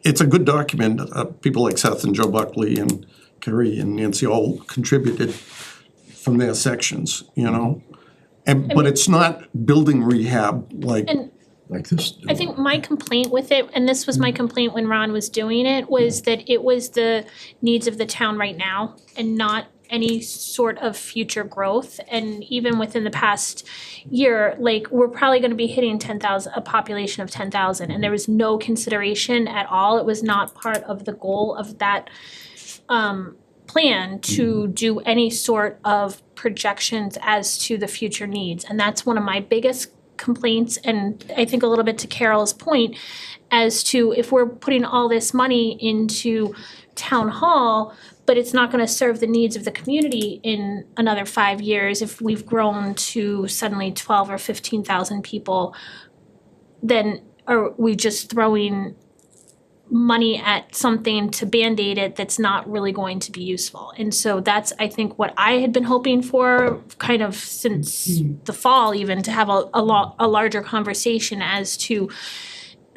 It's a good document, people like Seth and Joe Buckley and Kerry and Nancy all contributed from their sections, but it's not building rehab like. And Like this. I think my complaint with it, and this was my complaint when Ron was doing it, was that it was the needs of the town right now and not any sort of future growth. And even within the past year, like, we're probably gonna be hitting 10,000, a population of 10,000, and there was no consideration at all. It was not part of the goal of that plan to do any sort of projections as to the future needs. And that's one of my biggest complaints, and I think a little bit to Carol's point, as to if we're putting all this money into town hall, but it's not gonna serve the needs of the community in another 5 years, if we've grown to suddenly 12 or 15,000 people, then are we just throwing money at something to Band-Aid it that's not really going to be useful? And so that's, I think, what I had been hoping for kind of since the fall, even, to have a larger conversation as to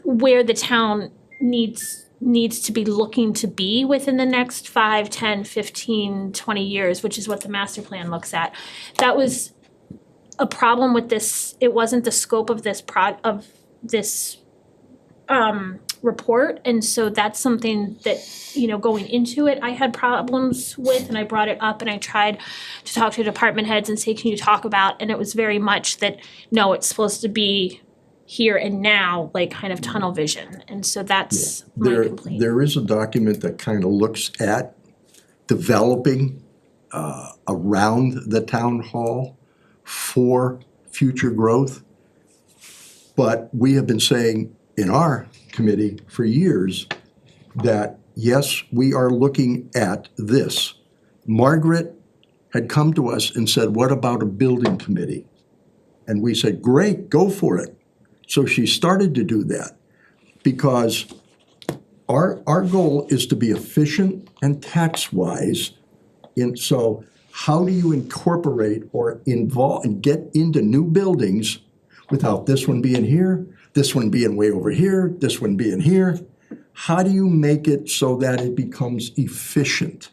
where the town needs to be looking to be within the next 5, 10, 15, 20 years, which is what the master plan looks at. That was a problem with this. It wasn't the scope of this report, and so that's something that, you know, going into it, I had problems with, and I brought it up, and I tried to talk to department heads and say, can you talk about, and it was very much that, no, it's supposed to be here and now, like kind of tunnel vision, and so that's my complaint. There is a document that kind of looks at developing around the town hall for future growth. But we have been saying in our committee for years that, yes, we are looking at this. Margaret had come to us and said, what about a building committee? And we said, great, go for it. So she started to do that, because our goal is to be efficient and tax-wise. And so how do you incorporate or involve and get into new buildings without this one being here, this one being way over here, this one being here? How do you make it so that it becomes efficient?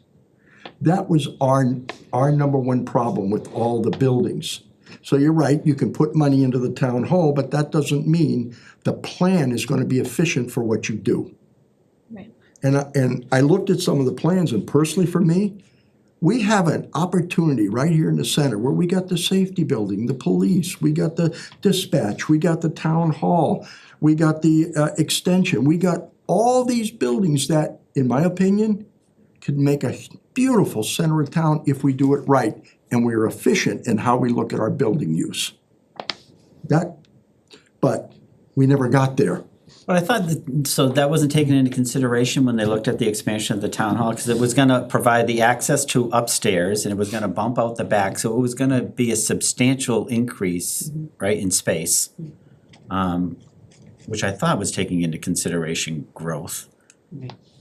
That was our number one problem with all the buildings. So you're right, you can put money into the town hall, but that doesn't mean the plan is gonna be efficient for what you do. Right. And I looked at some of the plans, and personally for me, we have an opportunity right here in the center where we got the safety building, the police, we got the dispatch, we got the town hall, we got the extension, we got all these buildings that, in my opinion, could make a beautiful center of town if we do it right and we're efficient in how we look at our building use. But we never got there. But I thought that wasn't taken into consideration when they looked at the expansion of the town hall, because it was gonna provide the access to upstairs, and it was gonna bump out the back, so it was gonna be a substantial increase, right, in space. Which I thought was taking into consideration growth.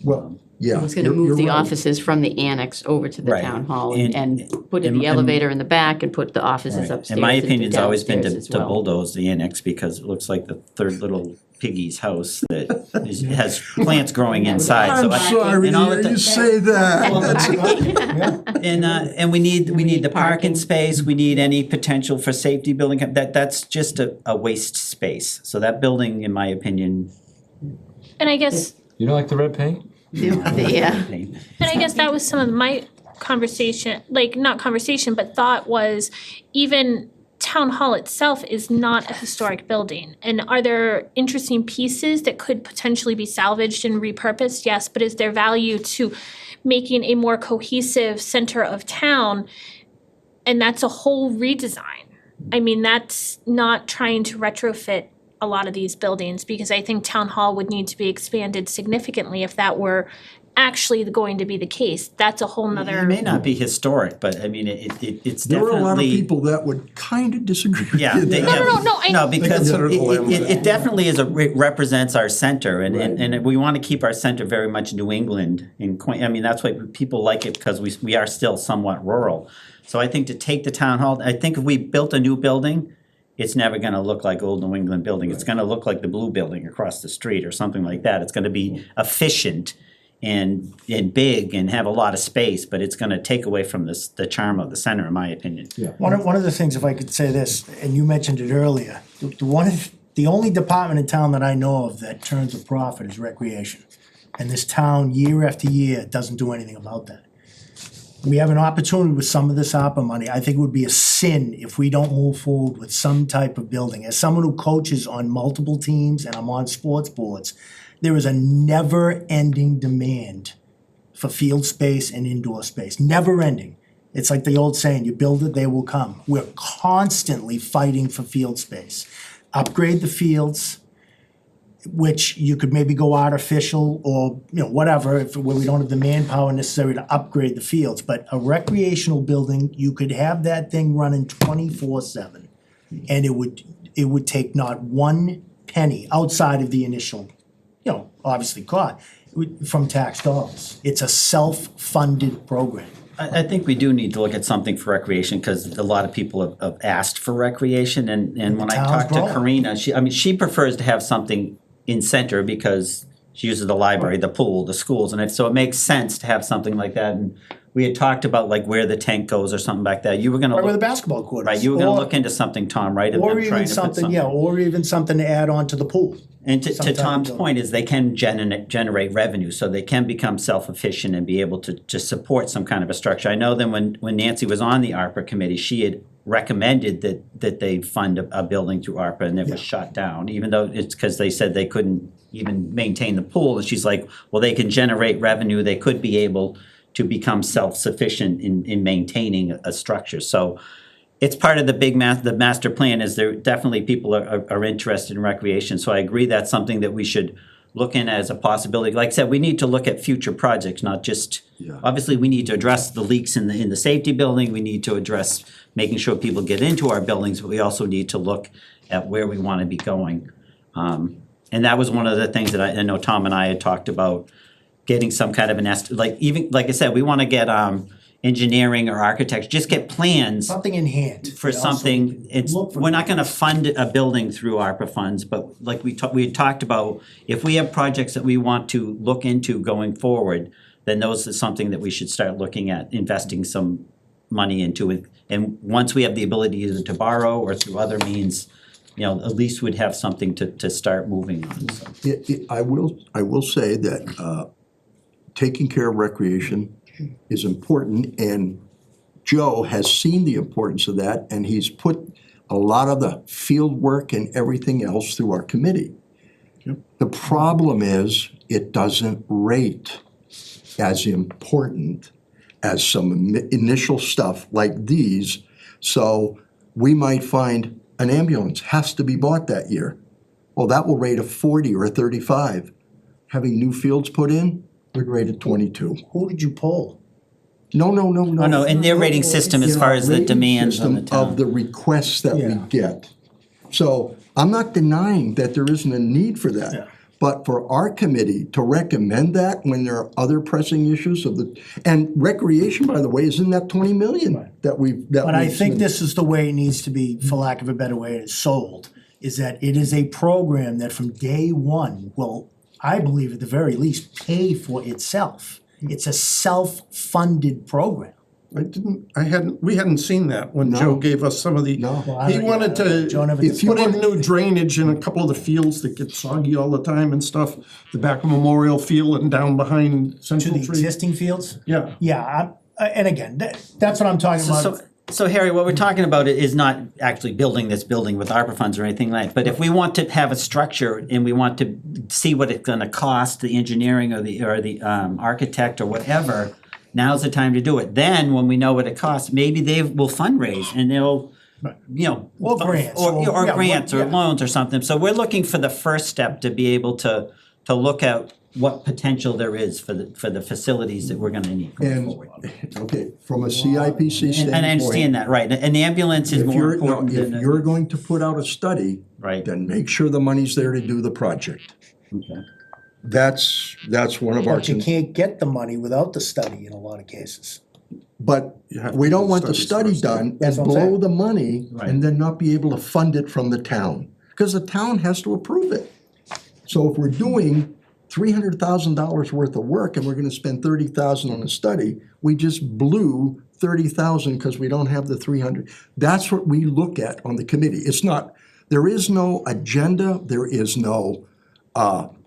Well, yeah. It was gonna you're move the right. offices from the annex over to the Right. town hall And- and put in and- the elevator in the back and put the offices upstairs And my and opinion's always been downstairs to as well. bulldoze the annex, because it looks like the third little piggy's house that has plants growing inside, so. I'm sorry and all to of hear the- you say that. And we need the parking space, we need any potential for safety building, that's just a waste space. So that building, in my opinion. And I guess You don't like the red paint? Yeah. And I guess that was some of my conversation, like, not conversation, but thought was, even town hall itself is not a historic building. And are there interesting pieces that could potentially be salvaged and repurposed? Yes, but is there value to making a more cohesive center of town? And that's a whole redesign. I mean, that's not trying to retrofit a lot of these buildings, because I think town hall would need to be expanded significantly if that were actually going to be the case. That's a whole nother. It may not be historic, but I mean, it's There definitely. are a lot of people that would kind of disagree with Yeah. you. they- there. No, because consider it a lemon. it definitely represents our center, and Right. we wanna keep our center very much New England and quaint. I mean, that's why people like it, because we are still somewhat rural. So I think to take the town hall, I think if we built a new building, it's never gonna look like old New England building. It's gonna look like the blue building across the street or something like that. It's gonna be efficient and big and have a lot of space, but it's gonna take away from the charm of the center, in my opinion. One of the things, if I could say this, and you mentioned it earlier, the only department in town that I know of that turns a profit is recreation. And this town, year after year, doesn't do anything about that. we have an opportunity with some of this ARPA money. I think it would be a sin if we don't move forward with some type of building. As someone who coaches on multiple teams and I'm on sports boards, there is a never-ending demand for field space and indoor space, never ending. It's like the old saying, you build it, they will come. We're constantly fighting for field space. Upgrade the fields, which you could maybe go artificial or, whatever, where we don't have the manpower necessary to upgrade the fields. But a recreational building, you could have that thing running 24/7. And it would take not one penny outside of the initial, obviously cost, from tax dollars. It's a self-funded program. I think we do need to look at something for recreation, because a lot of people have asked for recreation, and when I town's talked to growing. Karina, she prefers to have something in center because she uses the library, the pool, the schools, and so it makes sense to have something like that. And we had talked about like where the tank goes or something like that. You were gonna Right where the look, basketball court is. right, you were gonna Or- look into something, Tom, right? of Or them trying even to put something, or even something to add on to the pool. And to Some type of Tom's building. point is they can generate revenue, so they can become self-efficient and be able to support some kind of a structure. I know that when Nancy was on the ARPA committee, she had recommended that they fund a building through ARPA, and it was shut down, even though it's because they said they couldn't even maintain the pool. And she's like, well, they can generate revenue, they could be able to become self-sufficient in maintaining a structure. So it's part of the the master plan, is there definitely people are interested in recreation. So I agree that's something that we should look in as a possibility. Like I said, we need to look at future projects, not just, obviously, we need to address the leaks in the safety building, we need to address making sure people get into our buildings, but we also need to look at where we wanna be going. And that was one of the things that I know Tom and I had talked about, getting some kind of an like I said, we wanna get engineering or architects, just get plans Something in hand. for something. It's, look for we're not gonna fund a building through ARPA funds, but like we had talked about, if we have projects that we want to look into going forward, then those are something that we should start looking at investing some money into it. And once we have the ability either to borrow or through other means, at least we'd have something to start moving on, so. I will say that taking care of recreation is important, and Joe has seen the importance of that, and he's put a lot of the field work and everything else through our committee. The problem is, it doesn't rate as important as some initial stuff like these. So we might find an ambulance has to be bought that year. Well, that will rate a 40 or a 35. Having new fields put in would rate a 22. Who did you poll? No. Oh, no, and their rating system as In far our as the rating demands on the system of the town. requests that we Yeah. get. So I'm not denying that there isn't a need for that. Yeah. But for our committee to recommend that when there are other pressing issues and recreation, by the way, is in that 20 million that we've. But I think this is the way it needs to be, for lack of a better way, it's sold, is that it is a program that from day one will, I believe at the very least, pay for itself. It's a self-funded program. We hadn't seen that when No. Joe gave us some of the. No. Well, I He don't- wanted Joe never to did. put in new drainage in a couple of the fields that get soggy all the time and stuff. The back of Memorial Field and down behind To Central the Tree. existing fields? Yeah. Yeah, and again, that's what I'm talking about. So Harry, what we're talking about is not actually building this building with ARPA funds or anything like that, but if we want to have a structure and we want to see what it's gonna cost, the engineering or the architect or whatever, now's the time to do it. Then, when we know what it costs, maybe they will fundraise and they'll, Or grants, or yeah, grants or yeah. loans or something. So we're looking for the first step to be able to look at what potential there is for the facilities that we're gonna need going And, forward. okay, from a CIPC standpoint. And I understand that, right, and the ambulance is If more you're, important than. if you're going to put out a study, Right. then make sure the money's there to do the project. Okay. That's one of our. But you can't get the money without the study in a lot of cases. But You have to we do don't the want the studies study first. done That's and what I'm blow saying. the money Right. and then not be able to fund it from the town. Because the town has to approve it. So if we're doing $300,000 worth of work and we're gonna spend $30,000 on a study, we just blew $30,000 because we don't have the 300. That's what we look at on the committee. It's not, there is no agenda, there is no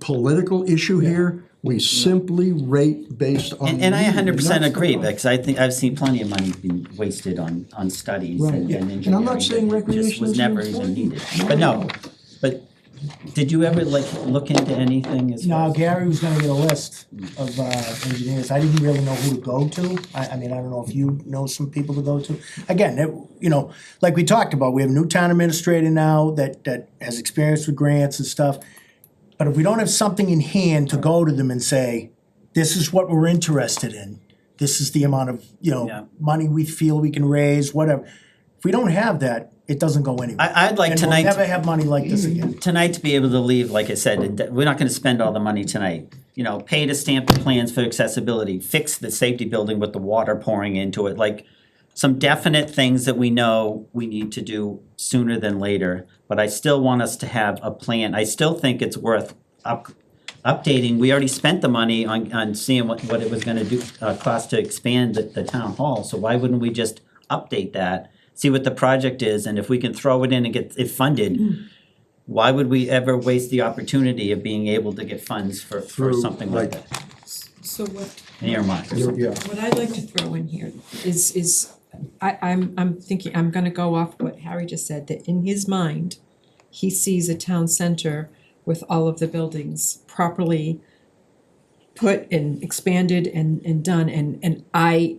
political issue here. We simply rate based on. And I need, 100% that's the agree, problem. because I think I've seen plenty of money being wasted on studies Right, and yeah. engineering. And I'm not saying that just recreation was isn't never even important. needed. No, But no. but did you ever look into anything as far No, as? Gary was gonna get a list of engineers. I didn't really know who to go to. I mean, I don't know if you know some people to go to. Again, like we talked about, we have a new town administrator now that has experience with grants and stuff. But if we don't have something in hand to go to them and say, this is what we're interested in, this is the amount of, Yeah. money we feel we can raise, whatever. If we don't have that, it doesn't go anywhere. I'd like tonight. And we'll never have money like this again. Tonight to be able to leave, like I said, and we're not gonna spend all the money tonight. Pay to stamp the plans for accessibility, fix the safety building with the water pouring into it, like some definite things that we know we need to do sooner than later. But I still want us to have a plan. I still think it's worth updating. We already spent the money on seeing what it was gonna do, cost to expand the town hall. So why wouldn't we just update that? See what the project is, and if we can throw it in and get it funded, why would we ever waste the opportunity of being able to get funds for something like right. that? So what, An earmark or something. Yeah, what I'd like to throw in here is I'm thinking, I'm gonna go off what Harry just said, that in his mind, he sees a town center with all of the buildings properly put and expanded and done, and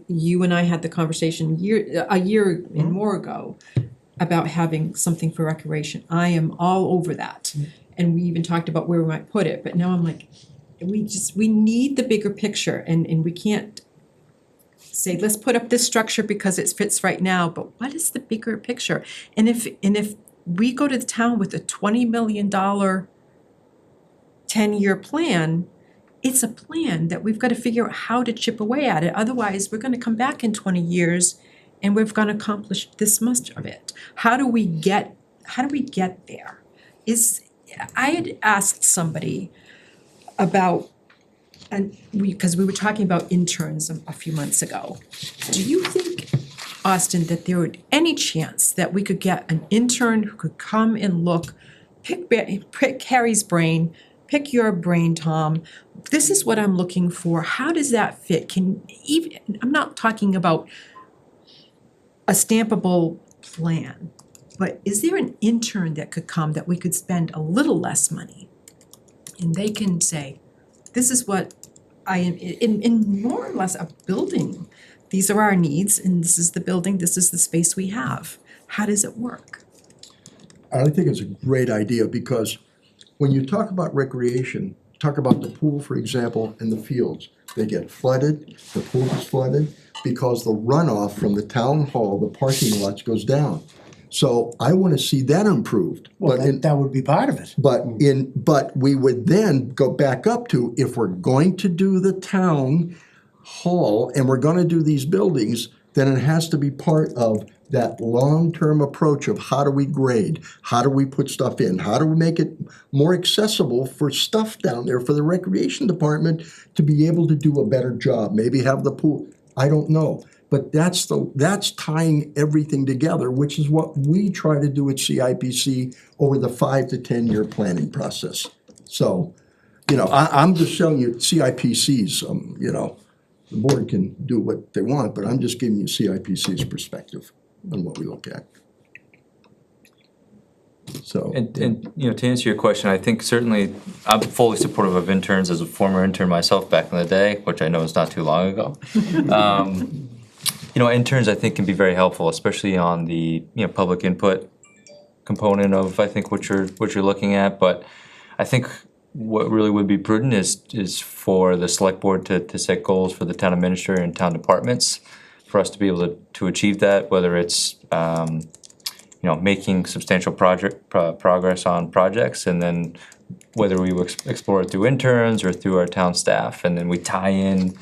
you and I had the conversation a year and more ago about having something for recreation. I am all over that. And we even talked about where we might put it, but now I'm like, we need the bigger picture, and we can't say, let's put up this structure because it fits right now, but what is the bigger picture? And if we go to the town with a $20 million 10-year plan, it's a plan that we've got to figure out how to chip away at it. Otherwise, we're gonna come back in 20 years and we've gonna accomplish this much of it. How do we get there? I had asked somebody about, because we were talking about interns a few months ago. Do you think, Austin, that there would any chance that we could get an intern who could come and look, pick Harry's brain, pick your brain, Tom? This is what I'm looking for. How does that fit? I'm not talking about a stampable plan, but is there an intern that could come that we could spend a little less money? And they can say, this is what I am, in more or less a building. These are our needs, and this is the building, this is the space we have. How does it work? I think it's a great idea, because when you talk about recreation, talk about the pool, for example, and the fields. They get flooded, the pool is flooded, because the runoff from the town hall, the parking lots goes down. So I wanna see that improved. Well, But in- that would be part of it. But we would then go back up to, if we're going to do the town hall and we're gonna do these buildings, then it has to be part of that long-term approach of how do we grade? How do we put stuff in? How do we make it more accessible for stuff down there for the recreation department to be able to do a better job? Maybe have the pool, I don't know. But that's tying everything together, which is what we try to do at CIPC over the 5 to 10 year planning process. So, I'm just showing you CIPC's, the board can do what they want, but I'm just giving you CIPC's perspective on what we look at. So. And to answer your question, I think certainly I'm fully supportive of interns as a former intern myself back in the day, which I know is not too long ago. Interns I think can be very helpful, especially on the public input component of I think what you're looking at. But I think what really would be prudent is for the select board to set goals for the town administrator and town departments, for us to be able to achieve that, whether it's making substantial progress on projects, and then whether we explore it through interns or through our town staff, and then we tie in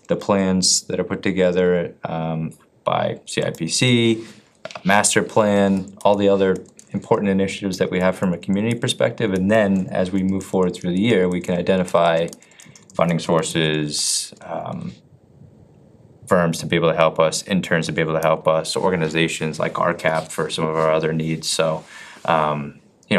the plans that are put together by CIPC, master plan, all the other important initiatives that we have from a community perspective, and then as we move forward through the year, we can identify funding sources, firms to be able to help us, interns to be able to help us, organizations like RCAP for some of our other needs. So,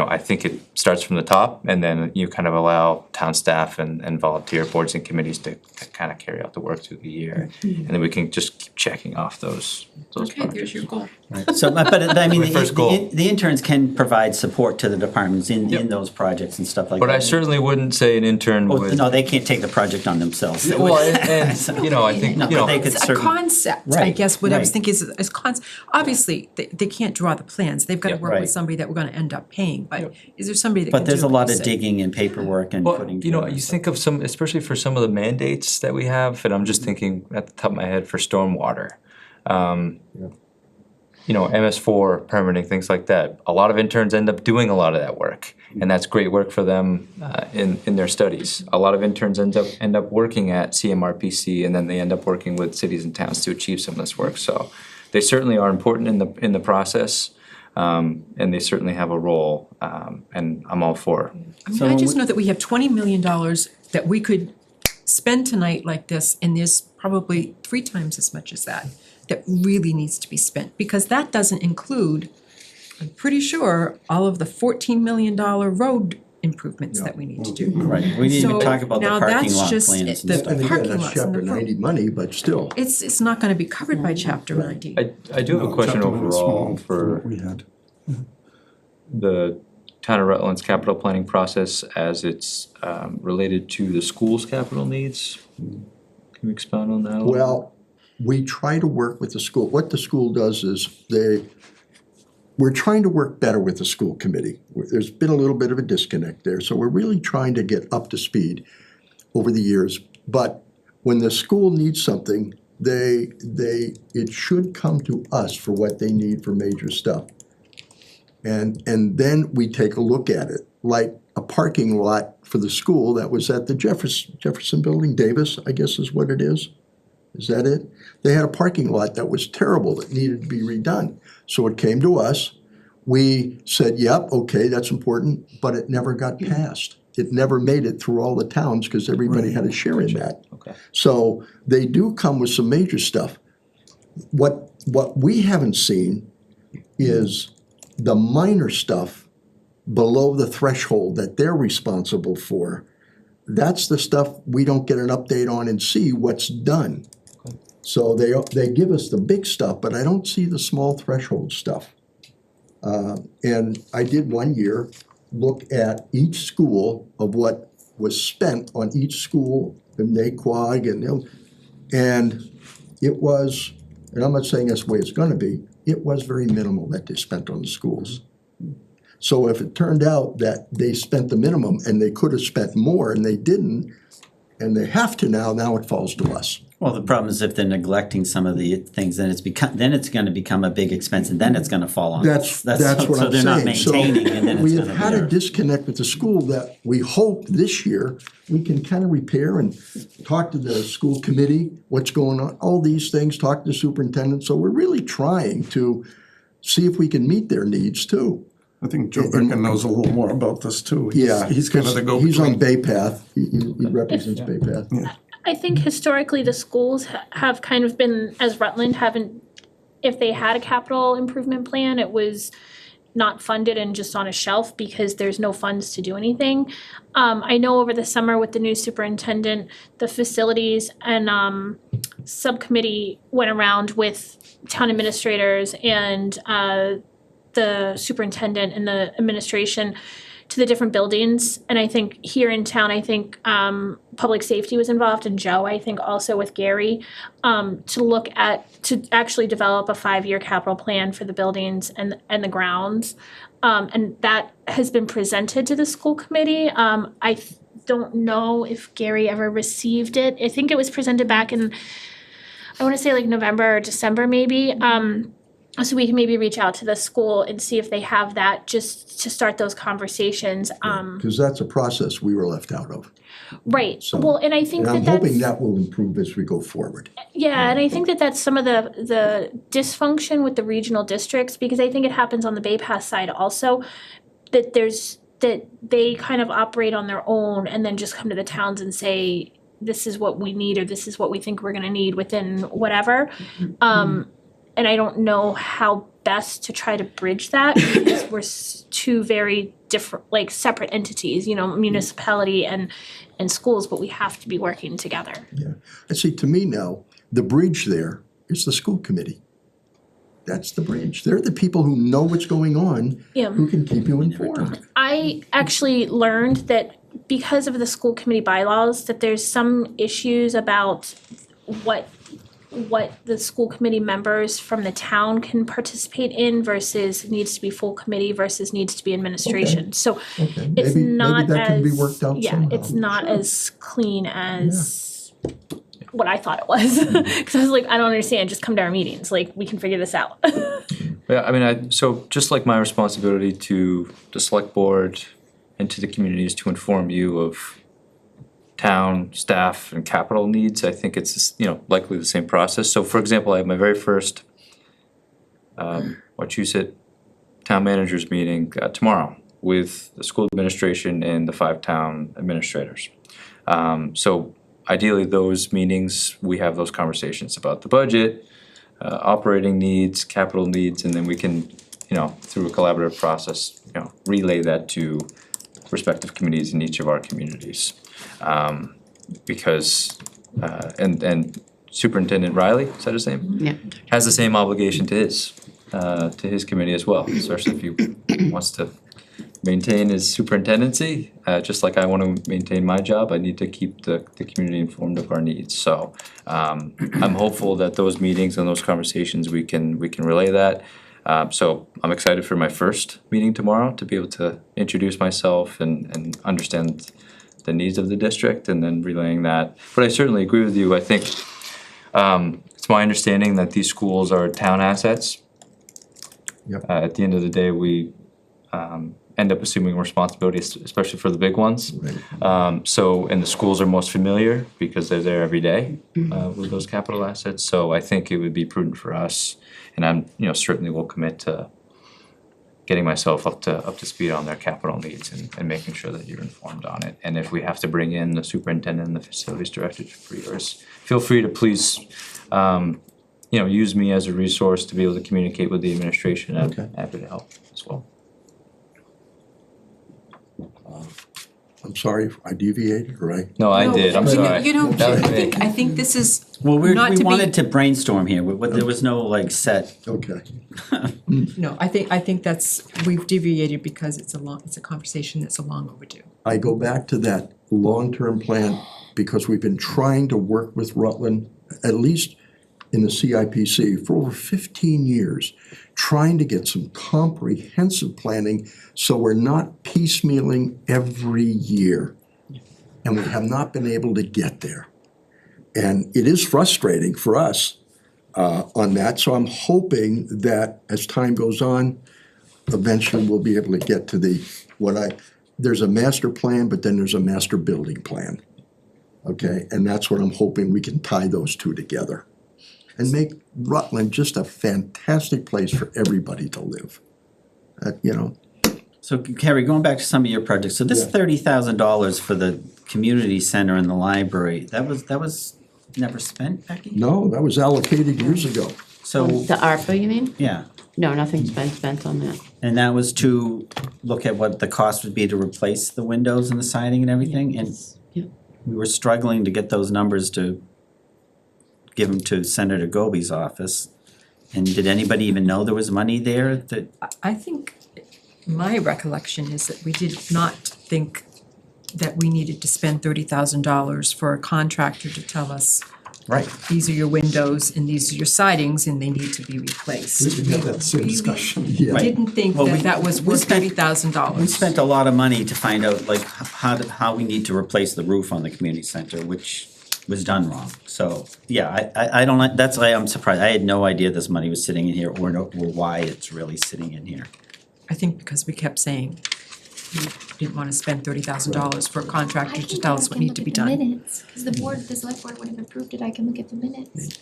I think it starts from the top, and then you kind of allow town staff and volunteer boards and committees to kind of carry out the work through the year. And then we can just keep checking off those Okay, there's your projects. goal. So, but I mean, My first goal. the interns can provide support to the departments in those projects and stuff like that. But I certainly wouldn't say an intern Oh, would. no, they can't take the project on themselves. Well, and I think, No, but they could It's a certainly. concept, I Right, guess, what I was right. thinking is obviously, they can't draw the plans, they've gotta Yeah. work Right. with somebody that we're gonna end up paying, but is there somebody that can But do there's a what lot you of said? digging and paperwork and Well, putting. you together think of some, especially for some of the mandates that we have, and I'm just thinking at the top of my head for stormwater. MS4 permitting, things like that. A lot of interns end up doing a lot of that work, and that's great work for them in their studies. A lot of interns end up working at CMRPC, and then they end up working with cities and towns to achieve some of this work. So they certainly are important in the process, and they certainly have a role, and I'm all for it. I mean, So I when just we- know that we have $20 million that we could spend tonight like this, and there's probably 3 times as much as that really needs to be spent, because that doesn't include, I'm pretty sure, all of the $14 million road improvements that we need to do. Right, we didn't even So talk about the now parking that's lot just plans and the stuff. And again, parking that's lots and chapter the road. 90 money, but still. It's not gonna be covered by chapter 90. I do have a question Chapter one is overall small for what we had. the town of Rutland's capital planning process as it's related to the school's capital needs. Can you expound on that a little? Well, we try to work with the school. What the school does is we're trying to work better with the school committee. There's been a little bit of a disconnect there, so we're really trying to get up to speed over the years. But when the school needs something, it should come to us for what they need for major stuff. And then we take a look at it, like a parking lot for the school that was at the Jefferson Building, Davis, I guess is what it is. Is that it? They had a parking lot that was terrible, that needed to be redone. So it came to us. We said, yep, okay, that's important, but it never got passed. It never made it through all the towns because everybody had a share in that. Okay. So they do come with some major stuff. What we haven't seen is the minor stuff below the threshold that they're responsible for. That's the stuff we don't get an update on and see what's done. So they give us the big stuff, but I don't see the small threshold stuff. And I did one year look at each school of what was spent on each school in NAQUAG and it was, and I'm not saying that's the way it's gonna be, it was very minimal that they spent on the schools. So if it turned out that they spent the minimum and they could have spent more and they didn't, and they have to now it falls to us. Well, the problem is if they're neglecting some of the things, then it's gonna become a big expense and then it's gonna fall on us. That's what So I'm they're not saying. So maintaining and then it's we gonna have be had a our- disconnect with the school that we hope this year we can kind of repair and talk to the school committee, what's going on, all these things, talk to the superintendent. So we're really trying to see if we can meet their needs too. I think Joe Becker knows a little more about this too. Yeah. He's kind of the go-between. He's on Bay Path. He represents Bay Path. I think historically the schools have kind of been, as Rutland, if they had a capital improvement plan, it was not funded and just on a shelf because there's no funds to do anything. I know over the summer with the new superintendent, the facilities and subcommittee went around with town administrators and the superintendent and the administration to the different buildings. And I think here in town, public safety was involved, and Joe, I think also with Gary, to actually develop a 5-year capital plan for the buildings and the grounds. And that has been presented to the school committee. I don't know if Gary ever received it. I think it was presented back in, I wanna say like November or December maybe. So we can maybe reach out to the school and see if they have that, just to start those conversations. Because that's a process we were left out of. Right, So- well, and I think And I'm that hoping that's, that will improve as we go forward. yeah, and I think that that's some of the dysfunction with the regional districts, because I think it happens on the Bay Pass side also, that they kind of operate on their own and then just come to the towns and say, this is what we need, or this is what we think we're gonna need within whatever. And I don't know how best to try to bridge that, because we're two very different, like separate entities, municipality and schools, but we have to be working together. Yeah. And see, to me now, the bridge there is the school committee. That's the bridge. They're the people who know what's going on, Yeah. who can keep you informed. I actually learned that because of the school committee bylaws, that there's some issues about what the school committee members from the town can participate in versus needs to be full committee versus needs to be administration. So Okay, it's not maybe that can be as, worked out yeah, somehow. it's not as clean as what I thought it was. Cause I was like, I don't understand, just come to our meetings, like, we can figure this out. Yeah, I mean, so just like my responsibility to the select board and to the community is to inform you of town, staff, and capital needs, I think it's, likely the same process. So for example, I have my very first Wachusett town managers meeting tomorrow with the school administration and the 5 town administrators. So ideally, those meetings, we have those conversations about the budget, operating needs, capital needs, and then we can, through a collaborative process, relay that to respective committees in each of our communities. Because, and Superintendent Riley, is that his name? Yeah. Has the same obligation to his committee as well, especially if he wants to maintain his superintendency, just like I want to maintain my job, I need to keep the community informed of our needs. So I'm hopeful that those meetings and those conversations, we can relay that. So I'm excited for my first meeting tomorrow to be able to introduce myself and understand the needs of the district and then relaying that. But I certainly agree with you. I think it's my understanding that these schools are town assets. Yep. At the end of the day, we end up assuming responsibility, especially for the big ones. Right. And the schools are most familiar because they're there every day with those capital assets. So I think it would be prudent for us, and I'm, certainly will commit to getting myself up to speed on their capital needs and making sure that you're informed on it. And if we have to bring in the superintendent and the facilities director for yours, feel free to please, use me as a resource to be able to communicate with the administration. I'm Okay. happy to help as well. I'm sorry if I deviated, right? No, I did, I'm sorry. That was me. I think this is Well, not we to be- wanted to brainstorm here, but there was no set. Okay. No, I think we've deviated because it's a conversation that's long overdue. I go back to that long-term plan because we've been trying to work with Rutland, at least in the CIPC, for over 15 years, trying to get some comprehensive planning so we're not piecemealing every year. And we have not been able to get there. And it is frustrating for us on that, so I'm hoping that as time goes on, eventually we'll be able to get to there's a master plan, but then there's a master building plan. Okay, and that's what I'm hoping we can tie those two together and make Rutland just a fantastic place for everybody to live. So Carrie, going back to some of your projects, so this Yeah. $30,000 for the community center and the library, that was never spent, Becky? No, that was allocated years ago. So, The ARPA, you mean? yeah, No, nothing's been spent on that. and that was to look at what the cost would be to replace the windows and the siding and everything, and Yep. we were struggling to get those numbers to give them to Senator Goby's office. And did anybody even know there was money there that, I think my recollection is that we did not think that we needed to spend $30,000 for a contractor to tell us, right, these are your windows and these are your sidings and they need to be replaced. We had that same discussion. Yeah. Right. Didn't think Well, that was worth spent- $30,000. we spent a lot of money to find out like how we need to replace the roof on the community center, which was done wrong. So, yeah, I don't like, that's why I'm surprised. I had no idea this money was sitting in here or why it's really sitting in here. I think because we kept saying we didn't want to spend $30,000 for a contractor to tell us what needed to be done. I can look at the minutes, because the select board would have approved it, I can look at the minutes.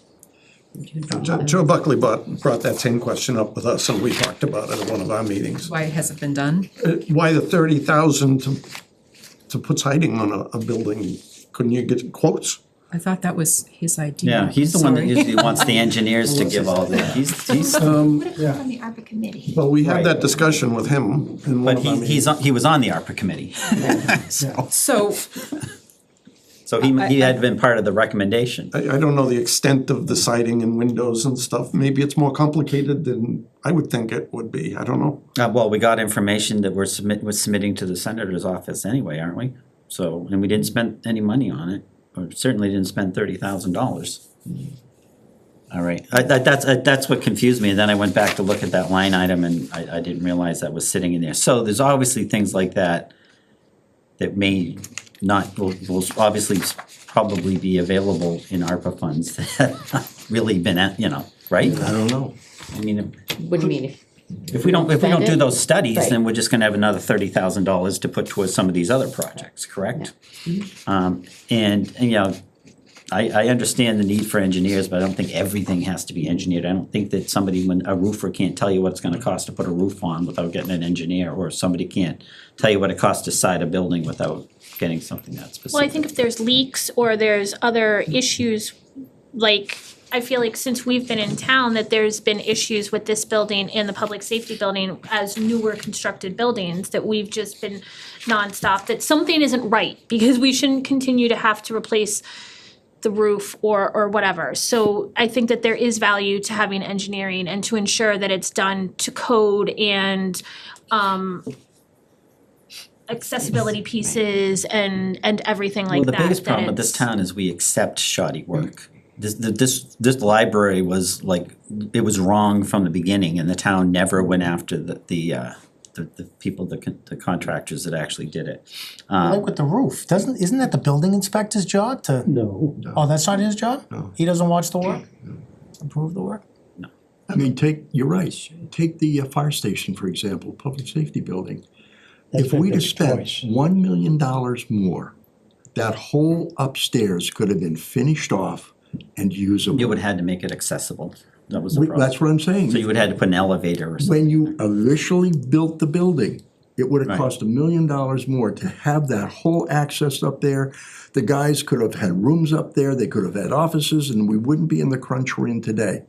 Joe Buckley brought that same question up with us, and we talked about it at one of our meetings. Why it hasn't been done? Why the 30,000 to put siding on a building? Couldn't you get quotes? I thought that was his idea. Yeah, he's the one that Sorry. usually wants the engineers to give all the, he's, Would have come from the ARPA committee. Well, we had Right. that discussion with him in one but of our he, meetings. he was on the ARPA committee. So, So he had been part of the recommendation. I don't know the extent of the siding and windows and stuff. Maybe it's more complicated than I would think it would be. I don't know. Well, we got information that we're submitting to the senator's office anyway, aren't we? So, and we didn't spend any money on it, or certainly didn't spend $30,000. All right, that's what confused me, and then I went back to look at that line item and I didn't realize that was sitting in there. So there's obviously things like that that may not, will obviously probably be available in ARPA funds that have not really been, right? I don't know. I mean, What do you mean? if we don't do Spend it? those studies, Right. then we're just gonna have another $30,000 to put towards some of these other projects, correct? And I understand the need for engineers, but I don't think everything has to be engineered. I don't think that when a roofer can't tell you what it's gonna cost to put a roof on without getting an engineer, or somebody can't tell you what it costs to side a building without getting something that specific. Well, I think if there's leaks or there's other issues, like, I feel like since we've been in town, that there's been issues with this building and the public safety building as newer constructed buildings, that we've just been nonstop, that something isn't right, because we shouldn't continue to have to replace the roof or whatever. So I think that there is value to having engineering and to ensure that it's done to code and accessibility pieces and everything like that. Well, the biggest that problem with this it's- town is we accept shoddy work. This library was like, it was wrong from the beginning, and the town never went after the people, the contractors that actually did it. Like with the roof, isn't that the building inspector's job to? No. Oh, that's not his job? No. He doesn't watch the work? Approve the work? I mean, you're right, take the fire station, for example, public safety building. That's If we'd have been spent twice. $1 million more, that whole upstairs could have been finished off and usable. You would have had to make it accessible. That was the problem. That's what I'm saying. So you would have had to put an elevator or something. When you initially built the building, it would have Right. cost $1 million more to have that whole access up there. The guys could have had rooms up there, they could have had offices, and we wouldn't be in the crunch we're in today.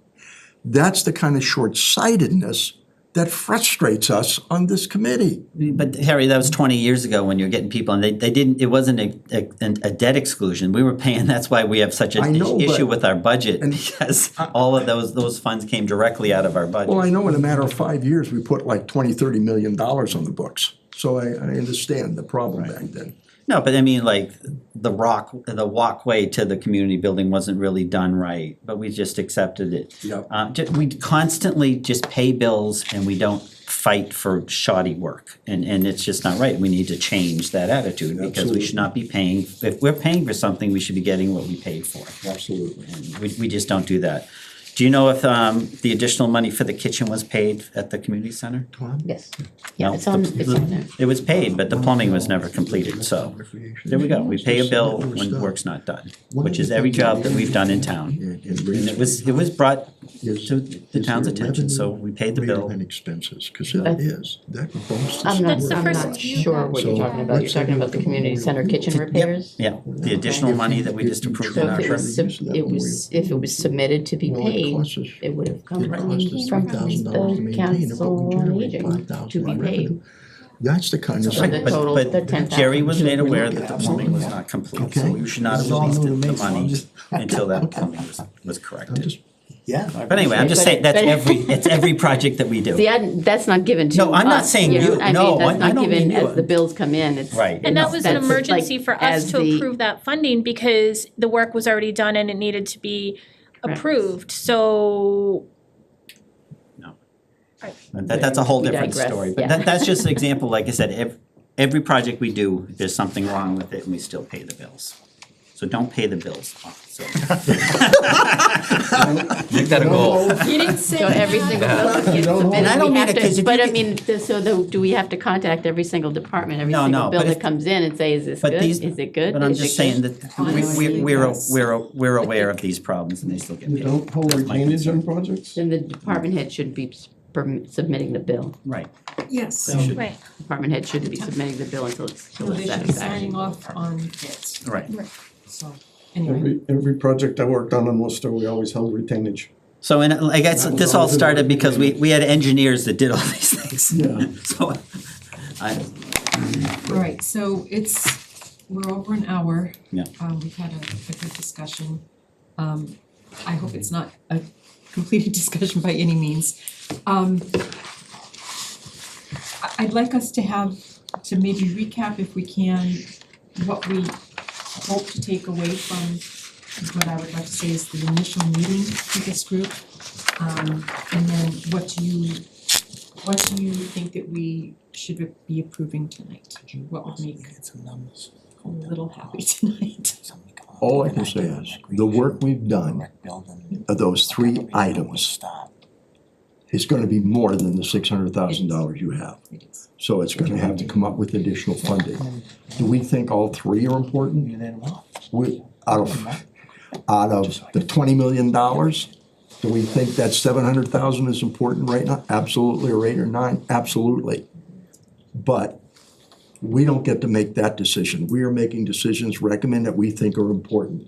That's the kind of short-sightedness that frustrates us on this committee. But Harry, that was 20 years ago when you're getting people, and they didn't, it wasn't a debt exclusion. We were paying, that's why we have such I an know, issue but- with our budget, and- because all of those funds came directly out of our budget. Well, I know in a matter of 5 years, we put like $20-30 million on the books. So I understand the problem back then. No, but I mean, like, the walkway to the community building wasn't really done right, but we just accepted it. Yep. We constantly just pay bills and we don't fight for shoddy work, and it's just not right. We need to change that attitude, because we should not be paying, if we're paying for something, we should be getting what we paid for. Absolutely. And we just don't do that. Do you know if the additional money for the kitchen was paid at the community center? Yes. Yeah, No, it's on there. It was paid, but the plumbing was never completed, so there we go. We pay a bill when work's not done, which is every job that we've done in town. And it was brought to the town's attention, so we paid the bill. And expenses, because that is, that bumps the I'm not, That's the I'm first- not sure what you're So, talking about. You're talking about the community center kitchen repairs? Yeah, the additional money that we just approved in So our. if if it was submitted to be paid, it would have come It from costs us from $3,000 to the maintain it, but council we on generate aging $5,000 to be in paid. revenue. That's the kind of So stuff. the total, the But 10,000. Jerry was made aware that the plumbing was not complete, so we should not have released the money until that plumbing was corrected. Yeah. But anyway, I'm just saying, it's every project that we do. See, that's not given to us. No, I'm not saying know? you. I No, mean, I that's not don't given mean you. as the bills come in, it's. Right. And that was an That's emergency like for us as to the- approve that funding because the work was already done and it needed to be Right. approved, so. That's a whole We different digress, story, but yeah. that's just an example, like I said, every project we do, there's something wrong with it and we still pay the bills. So don't pay the bills off, so. Make that a goal. You didn't say So every single bill that gets submitted, And I don't we mean have it 'cause to, if but you I get- mean, do we have to contact every single department, every No, single no, bill but that if- comes in and say, is this But good? these, Is it good? but I'm Is it just good? saying that we're aware of these problems and they still get You paid. don't hold That's my retainage concern. on projects? Then the department head should be submitting the bill. Right. yes, Right. Department head shouldn't be submitting the bill until it's so they should be signing satisfactory. off on it, Right. so. anyway, Every project I worked on in Worcester, we always held retainage. So, and I guess That was this all always in started the because we had engineers that did all these things. Yeah. So, all right, so we're over an hour. Yeah. We've had a good discussion. I hope it's not a completed discussion by any means. I'd like us to maybe recap, if we can, what we hope to take away from what I would like to say is the initial meeting with this group. And then what do you think that we should be approving tonight? What would make a little happy tonight? All I can say is, the work we've done of those 3 items is gonna be more than the $600,000 you have. It is. So it's gonna have to come up with additional funding. Do we think all 3 are important? Out of the $20 million, do we think that 700,000 is important right now? Absolutely, or 8 or 9? Absolutely. But we don't get to make that decision. We are making decisions, recommend that we think are important.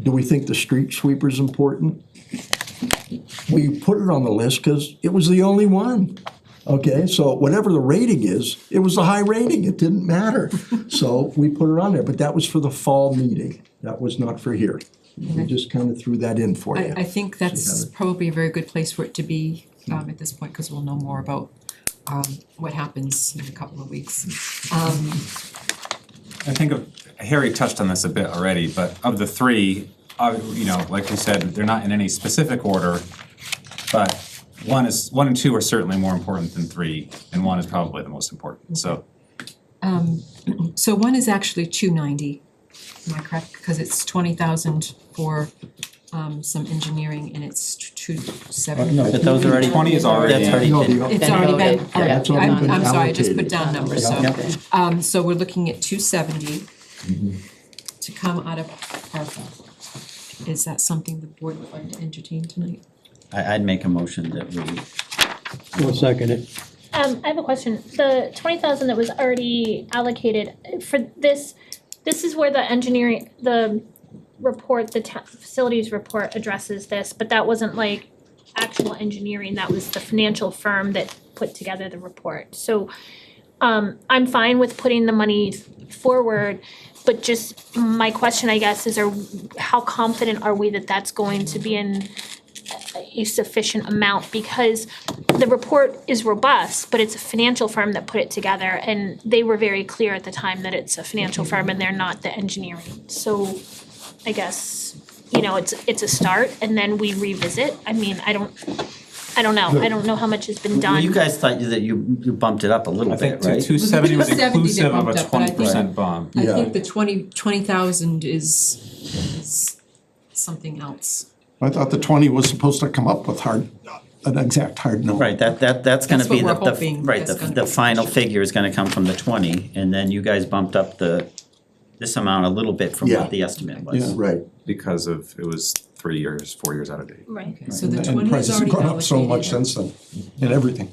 Do we think the street sweeper is important? We put it on the list because it was the only one. Okay, so whatever the rating is, it was a high rating, it didn't matter. So we put it on there, but that was for the fall meeting. That was not for here. We just kind of threw that in for you. I think that's probably a very good place for it to be at this point, because we'll know more about what happens in a couple of weeks. I think Harry touched on this a bit already, but of the 3, like you said, they're not in any specific order, but 1 and 2 are certainly more important than 3, and 1 is probably the most important, so. So 1 is actually 290, am I correct? Because it's 20,000 for some engineering, and it's 270. No, but those are already. 20 is already. That's already No, been. the- It's already been, Yeah, all right, that's already been I'm sorry, I just allocated. put down numbers, so. So we're looking at 270 to come out of ARPA. Is that something the board would like to entertain tonight? I'd make a motion that we, We'll second it. I have a question. The 20,000 that was already allocated for this is where the engineering, the report, the facilities report addresses this, but that wasn't like actual engineering, that was the financial firm that put together the report. So I'm fine with putting the money forward, but just my question, I guess, is how confident are we that that's going to be in a sufficient amount? Because the report is robust, but it's a financial firm that put it together, and they were very clear at the time that it's a financial firm and they're not the engineering. So I guess, it's a start, and then we revisit. I mean, I don't know. I don't know how much has been done. well, you guys thought that you bumped it up a little I think bit, right? 270 was 270 that inclusive of a bumped up, but I think- 20% bump. I Yeah. think the 20,000 is something else. I thought the 20 was supposed to come up with an exact hard number. Right, that's gonna That's what be we're the, hoping right, that's gonna the be. final figure is gonna come from the 20, and then you guys bumped up this amount a little bit from Yeah. what the estimate was. Yeah. Right. Because of, it was 3 years, 4 years out of date. Right. Okay, so the And 20 is prices have already gone up so much allocated. since then, in everything.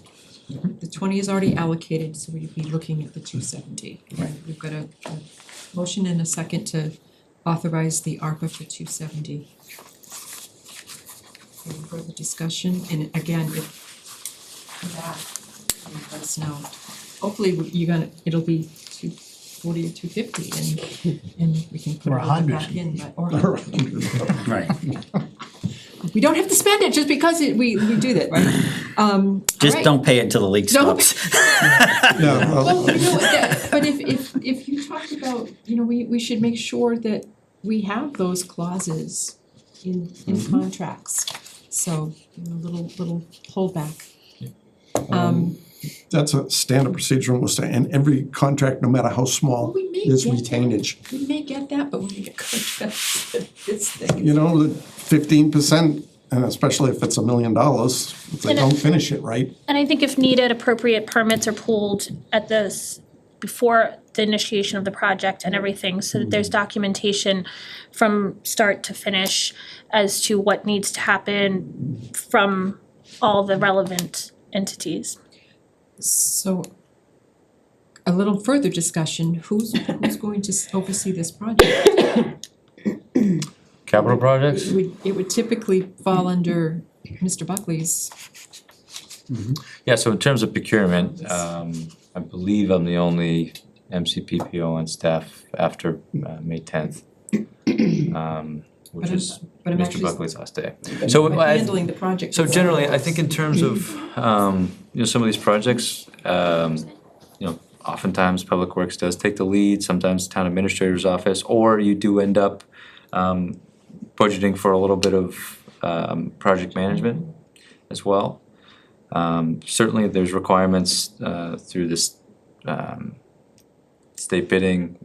The 20 is already allocated, so we'd be looking at the 270. Right. We've got a motion and a second to authorize the ARPA for 270. Any further discussion? And again, if that, let us know. Hopefully, it'll be 240 or 250, and we can put Or it all 100. back in, but, or Right, we don't have to spend it just because we do that, right? just alright. don't pay it till the leak Don't- stops. Yeah, Well, but if you talked about, we should make sure that we have those clauses in contracts. So, little holdback. that's a standard procedure in Worcester, and every contract, no matter how small, We may is get retainage. We may get that, but when we get contracts, this thing. You know, the 15%, and especially if it's $1 million, if they And don't finish it right. And I think if needed, appropriate permits are pulled at this, before the initiation of the project and everything, so that there's documentation from start to finish as to what needs to happen from all the relevant entities. So, a little further discussion, who's going to oversee this project? Capital projects? It would typically fall under Mr. Buckley's. Yeah, so in terms of procurement, I believe I'm the only MCPPO on staff after May 10th. Which But is I'm Mr. actually- Buckley's last day. So By I, handling the project. so itself. generally, I think in terms of, some of these projects, oftentimes Public Works does take the lead, sometimes Town Administrator's Office, or you do end up budgeting for a little bit of project management as well. Certainly, there's requirements through this state bidding.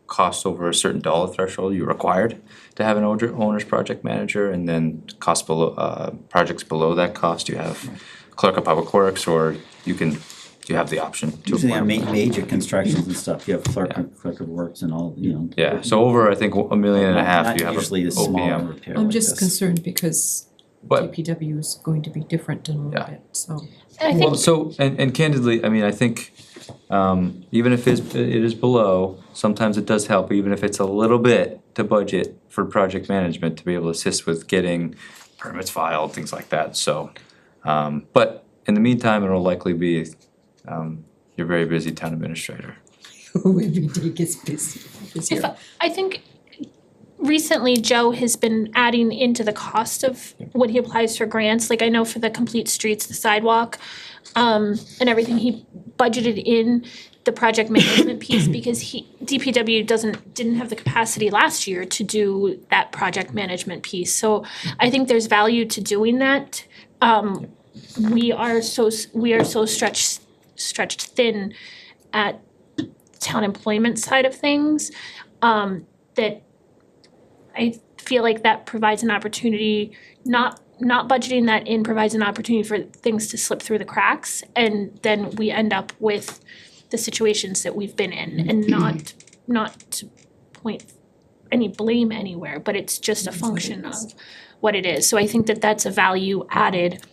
Cost over a certain dollar threshold, you're required to have an owner's project manager, and then cost below, projects below that cost, you have clerk of public works, or you have the option to Usually on appoint. major constructions and stuff, you have clerk of works and all, Yeah, so over, I think, $1.5 million, Not you have usually an a small OPM. repair I'm like just this. concerned because But DPW is going to be different in a little Yeah. bit, so. And I Well, think, so, and candidly, I mean, I think, even if it is below, sometimes it does help, even if it's a little bit, to budget for project management, to be able to assist with getting permits filed, things like that, so. But in the meantime, it'll likely be, your very busy town administrator. Every day gets busier. if, I think recently Joe has been adding into the cost of when he applies for grants, like I know for the complete streets, the sidewalk, and everything, he budgeted in the project management piece because DPW didn't have the capacity last year to do that project management piece. So I think there's value to doing that. We are so stretched thin at town employment side of things, that I feel like that provides an opportunity, not budgeting that in provides an opportunity for things to slip through the cracks, and then we end up with the situations that we've been in, and not to point any blame anywhere, but it's just a function of what it is. So I think that that's a value added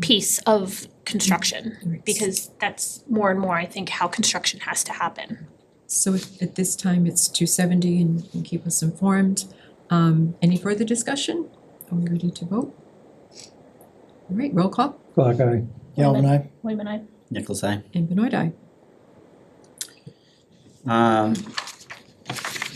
piece of construction, because that's more and more, I think, how construction has to happen. So at this time, it's 270 and keep us informed. Any further discussion? Are we ready to vote? All right, roll call. Clock eye. Galvin aye. Wait a minute, Nichols eye. And Benoit aye.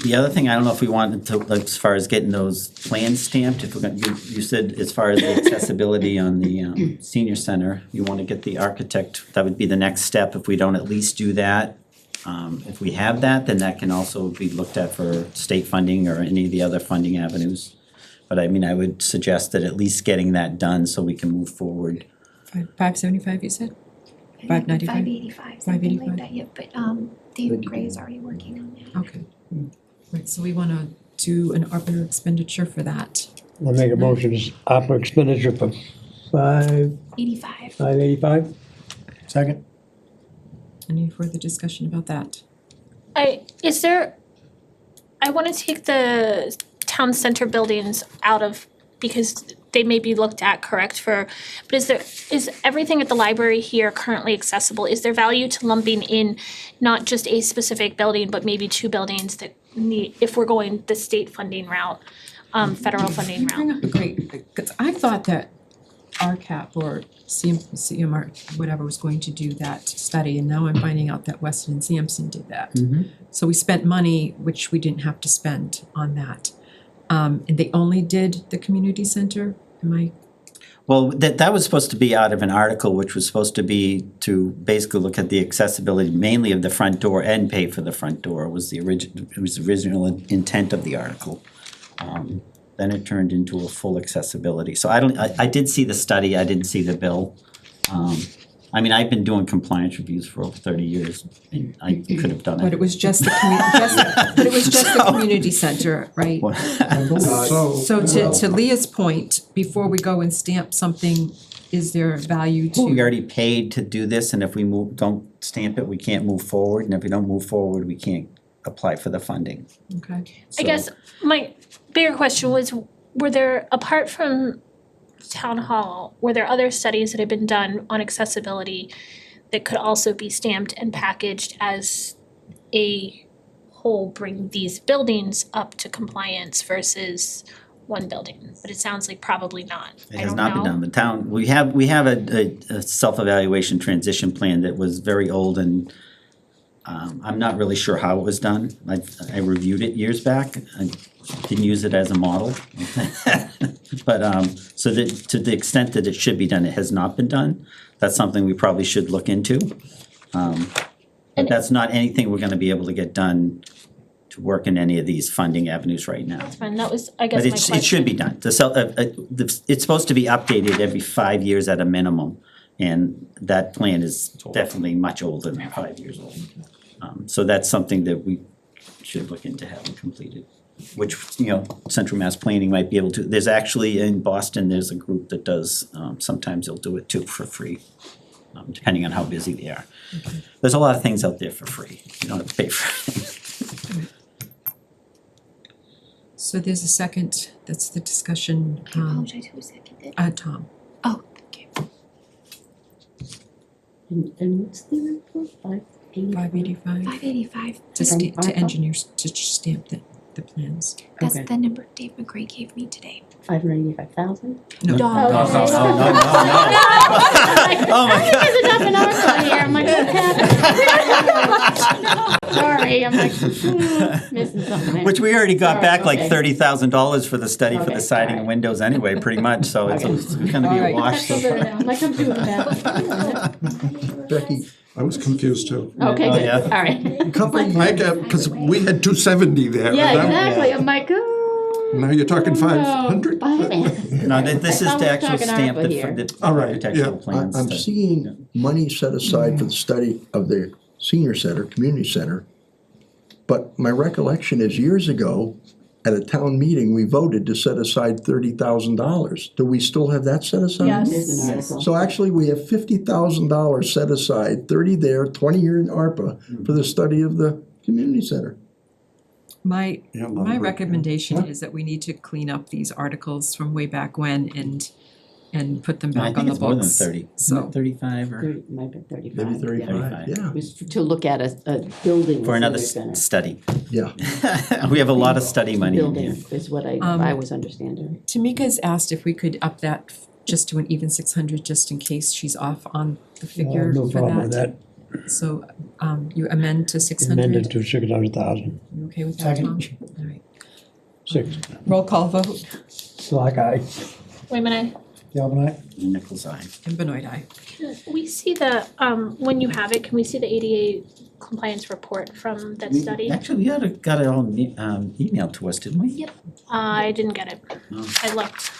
The other thing, I don't know if we wanted to, like, as far as getting those plans stamped, if we're gonna, you said as far as the accessibility on the senior center, you wanna get the architect, that would be the next step, if we don't at least do that. If we have that, then that can also be looked at for state funding or any of the other funding avenues. But I mean, I would suggest that at least getting that done so we can move forward. 575, you said? I think 595? 585, something 585? like that, yeah, but David Gray is already working on that. Okay. Right, so we wanna do an ARPA expenditure for that. I'll make a motion, is opera expenditure for 85. 585? Second. Any further discussion about that? I wanna take the town center buildings out of, because they may be looked at correct for, but is everything at the library here currently accessible? Is there value to lumping in not just a specific building, but maybe two buildings that need, if we're going the state funding route, federal funding You bring route? up a great, because I thought that RCAP or CMR, whatever, was going to do that study, and now I'm finding out that Weston and Sampson did that. So we spent money which we didn't have to spend on that. And they only did the community center, am I? Well, that was supposed to be out of an article, which was supposed to be to basically look at the accessibility mainly of the front door and pay for the front door was the original intent of the article. Then it turned into a full accessibility. So I did see the study, I didn't see the bill. I mean, I've been doing compliance reviews for over 30 years, and I could have done it. But it was just the the community center, right? So to Leah's point, before we go and stamp something, is there value to? We already paid to do this, and if we don't stamp it, we can't move forward, and if we don't move forward, we can't apply for the funding. Okay. I guess my bigger question was, were there, apart from town hall, were there other studies that have been done on accessibility that could also be stamped and packaged as a whole bring these buildings up to compliance versus one building, but it sounds like probably not. It has not been done. The town, we have a self-evaluation transition plan that was very old and I'm not really sure how it was done. I reviewed it years back. I didn't use it as a model. But so that to the extent that it should be done, it has not been done. That's something we probably should look into. But that's not anything we're gonna be able to get done to work in any of these funding avenues right now. That's fine, that was, I guess, But my question. it should be done. It's supposed to be updated every 5 years at a minimum. And that plan is definitely much older than 5 years old. So that's something that we should look into having completed. Which, Central Mass Planning might be able to. There's actually, in Boston, there's a group that does, sometimes they'll do it too for free, depending on how busy they are. There's a lot of things out there for free. You don't have to pay for it. So there's a second, that's the discussion, I apologize, who seconded? Tom. Oh, okay. And what's the report, 585? 585 585. to engineers to stamp the plans. That's Okay. the number Dave McGray gave me today. 585,000? No, No, no. Oh my God. There's enough numbers on here, I'm like, okay. Sorry, I'm like, missing something there. Which we already got back Sorry, like okay. $30,000 for the study for Okay, the siding and alright. windows anyway, pretty much, so it's gonna be a Alright. wash. I feel better now. I'm like, I'm doing that. Becky, I was confused too. Okay, Oh, good, yeah. all right. company, I got, because we had 270 there. Yeah, and exactly, I'm like, oh. Now you're talking 500? No, this is I thought to we were actually talking stamp ARPA the here. All right, architectural yeah. plans. I'm to- seeing money set aside for the study of the senior center, community center. But my recollection is years ago, at a town meeting, we voted to set aside $30,000. Do we still have that set aside? Yes. There's an article. So actually, we have $50,000 set aside, 30 there, 20 here in ARPA, for the study of the community center. My Yeah, my lumber. recommendation Huh? is that we need to clean up these articles from way back when and put them No, I back on think the it's more than books. 30, So 35 or 30, might be 35. Maybe yeah. 35, yeah, It was to look at a building. for another center. study. yeah. We have a lot of study money in Building here. is what I was understanding. Tamika's asked if we could up that just to an even 600, just in case she's off on the figure No for problem with that. that. So you amend to 600? Amended to 600,000. You okay with that, Tom? Second. All right. 6. Roll call vote, Slack eye. Wait a minute, Galvin aye? Nichols eye. and Benoit aye. we see the, when you have it, can we see the ADA compliance report from that study? Actually, we got it all emailed to us, didn't we? Yep. I didn't get it, No. I looked.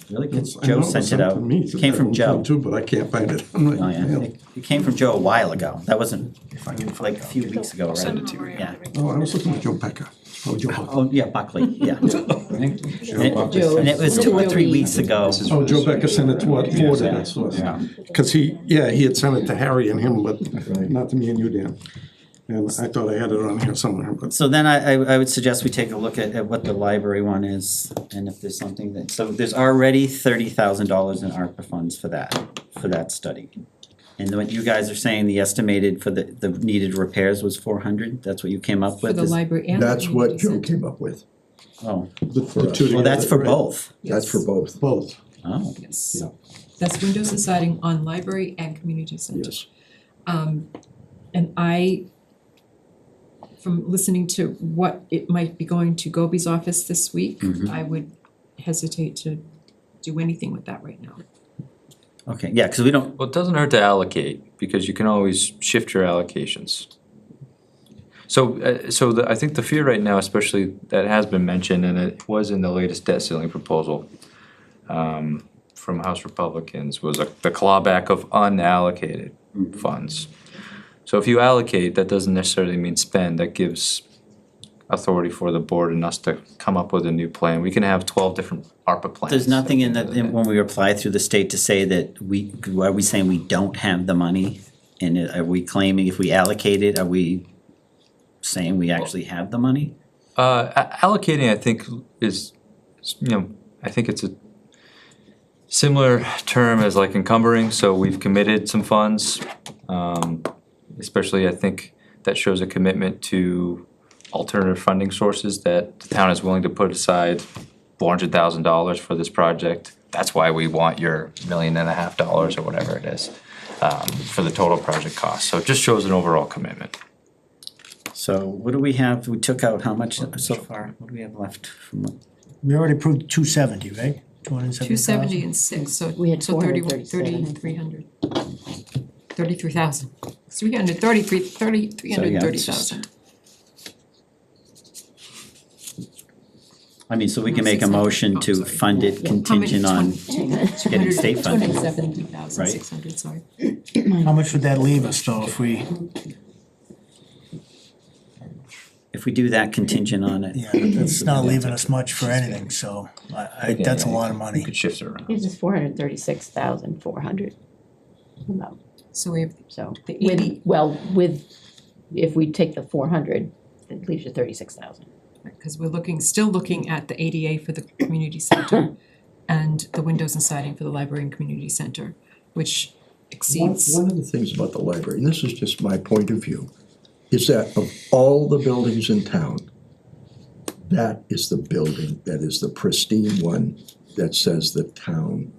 Really? 'Cause I know Joe was sent it sent out. to me, It came at from one Joe. point Too, but I can't find it on my Oh, yeah. mail. It came from Joe a while ago. That wasn't, like a few weeks ago, right? Yeah. Oh, I was looking at Joe Becker. Oh, Joe Becker. Oh, yeah, Buckley, yeah. I think Joe. And it was 2 or 3 weeks ago. Oh, Joe Becker sent it to what, forwarded it to us. Yeah. Because he had sent it to Harry and him, but not to me and you, Dan. And I thought I had it on here somewhere, but So then I would suggest we take a look at what the library one is, and if there's something that, so there's already $30,000 in ARPA funds for that study. And what you guys are saying, the estimated for the needed repairs was 400, that's what you came up For with? the is- library and the That's what community Joe center. came up with. Oh, the two well, that's for together, right? both. That's for both, Both. Oh, Yes. Yeah. That's windows and siding on library and community center. yes. And I, from listening to what it might be going to Gobi's office this week, Mhm. I would hesitate to do anything with that right now. okay, yeah, because we don't, Well, it doesn't hurt to allocate, because you can always shift your allocations. So, I think the fear right now, especially that has been mentioned, and it was in the latest debt ceiling proposal, from House Republicans, was the clawback of unallocated funds. So if you allocate, that doesn't necessarily mean spend, that gives authority for the board and us to come up with a new plan. We can have 12 different ARPA plans. there's nothing in when we apply through the state to say that are we saying we don't have the money? And are we claiming if we allocate it, are we saying we actually have the money? Allocating, I think, is, I think it's a similar term as like encumbering, so we've committed some funds. Especially, I think that shows a commitment to alternative funding sources that the town is willing to put aside $400,000 for this project. That's why we want your $1.5 million or whatever it is, for the total project cost. So it just shows an overall commitment. So what do we have? We took out how much so far? What do we have left from what? We already approved 270, right? 270 and 6, so We had so 437. 3,300. 33,000. 330,000. I mean, so we can make a motion to fund it contingent on getting state funding. 270,600, sorry. How much would that leave us though If we do that contingent on it. yeah, that's not leaving us much for anything, so that's a lot of money. You could shift it around. This is 436,400. So we have So, The if we take the 400, it leaves you 36,000. because we're still looking at the ADA for the community center and the windows and siding for the library and community center, which exceeds. One of the things about the library, and this is just my point of view, is that of all the buildings in town, that is the building that is the pristine one that says the town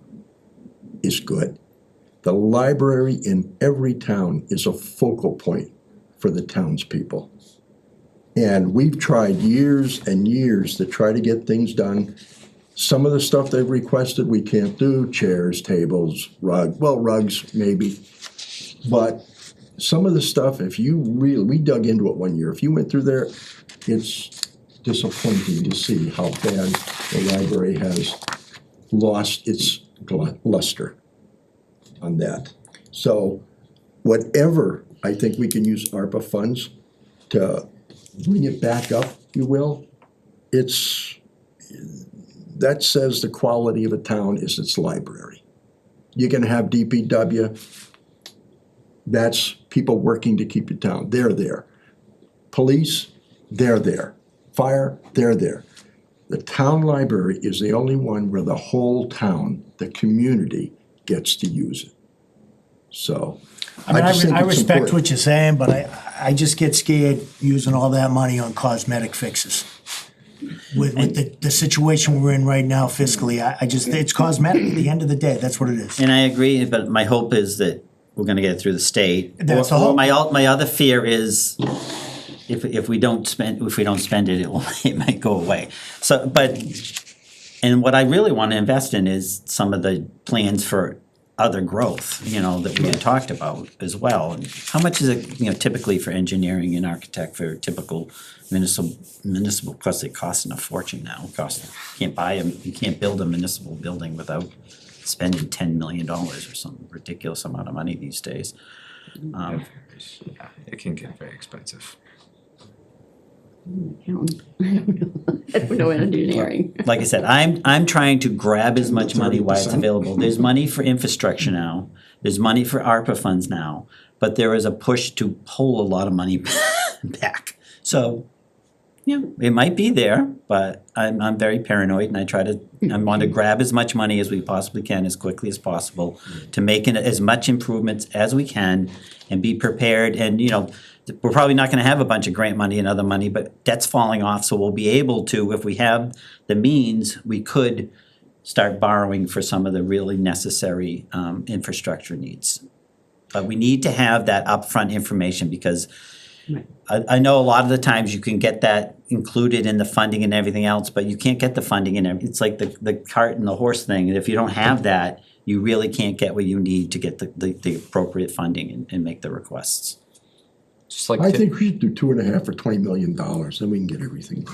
is good. The library in every town is a focal point for the townspeople. And we've tried years and years to try to get things done. Some of the stuff they've requested we can't do, chairs, tables, rugs maybe. But some of the stuff, if you really, we dug into it one year, if you went through there, it's disappointing to see how bad the library has lost its luster on that. So whatever, I think we can use ARPA funds to bring it back up, if you will. That says the quality of a town is its library. You can have DPW, that's people working to keep the town, they're there. Police, they're there. Fire, they're there. The town library is the only one where the whole town, the community, gets to use it. So, I just think I it's respect important. what you're saying, but I just get scared using all that money on cosmetic fixes. With the situation we're in right now fiscally, it's cosmetic at the end of the day, that's what it is. And I agree, but my hope is that we're gonna get it through the state. That's the Or hope. my other fear is if we don't spend it, it might go away. So, and what I really wanna invest in is some of the plans for other growth, that we had talked about as well. And how much is it, typically for engineering and architect for typical municipal, plus they costing a fortune now. You can't build a municipal building without spending $10 million or some ridiculous amount of money these days. Yeah, it can get very expensive. I don't know engineering. Like I said, I'm trying to grab as much money while it's available. There's money for infrastructure now, there's money for ARPA funds now, but there is a push to pull a lot of money back. So, it might be there, but I'm very paranoid and I want to grab as much money as we possibly can as quickly as possible to make as much improvements as we can and be prepared. And, we're probably not gonna have a bunch of grant money and other money, but debt's falling off, so we'll be able to, if we have the means, we could start borrowing for some of the really necessary infrastructure needs. But we need to have that upfront information because I know a lot of the times you can get that included in the funding and everything else, but you can't get the funding and it's like the cart and the horse thing. And if you don't have that, you really can't get what you need to get the appropriate funding and make the requests. Just like I think we should do 2.5 or $20 million, then we can get everything.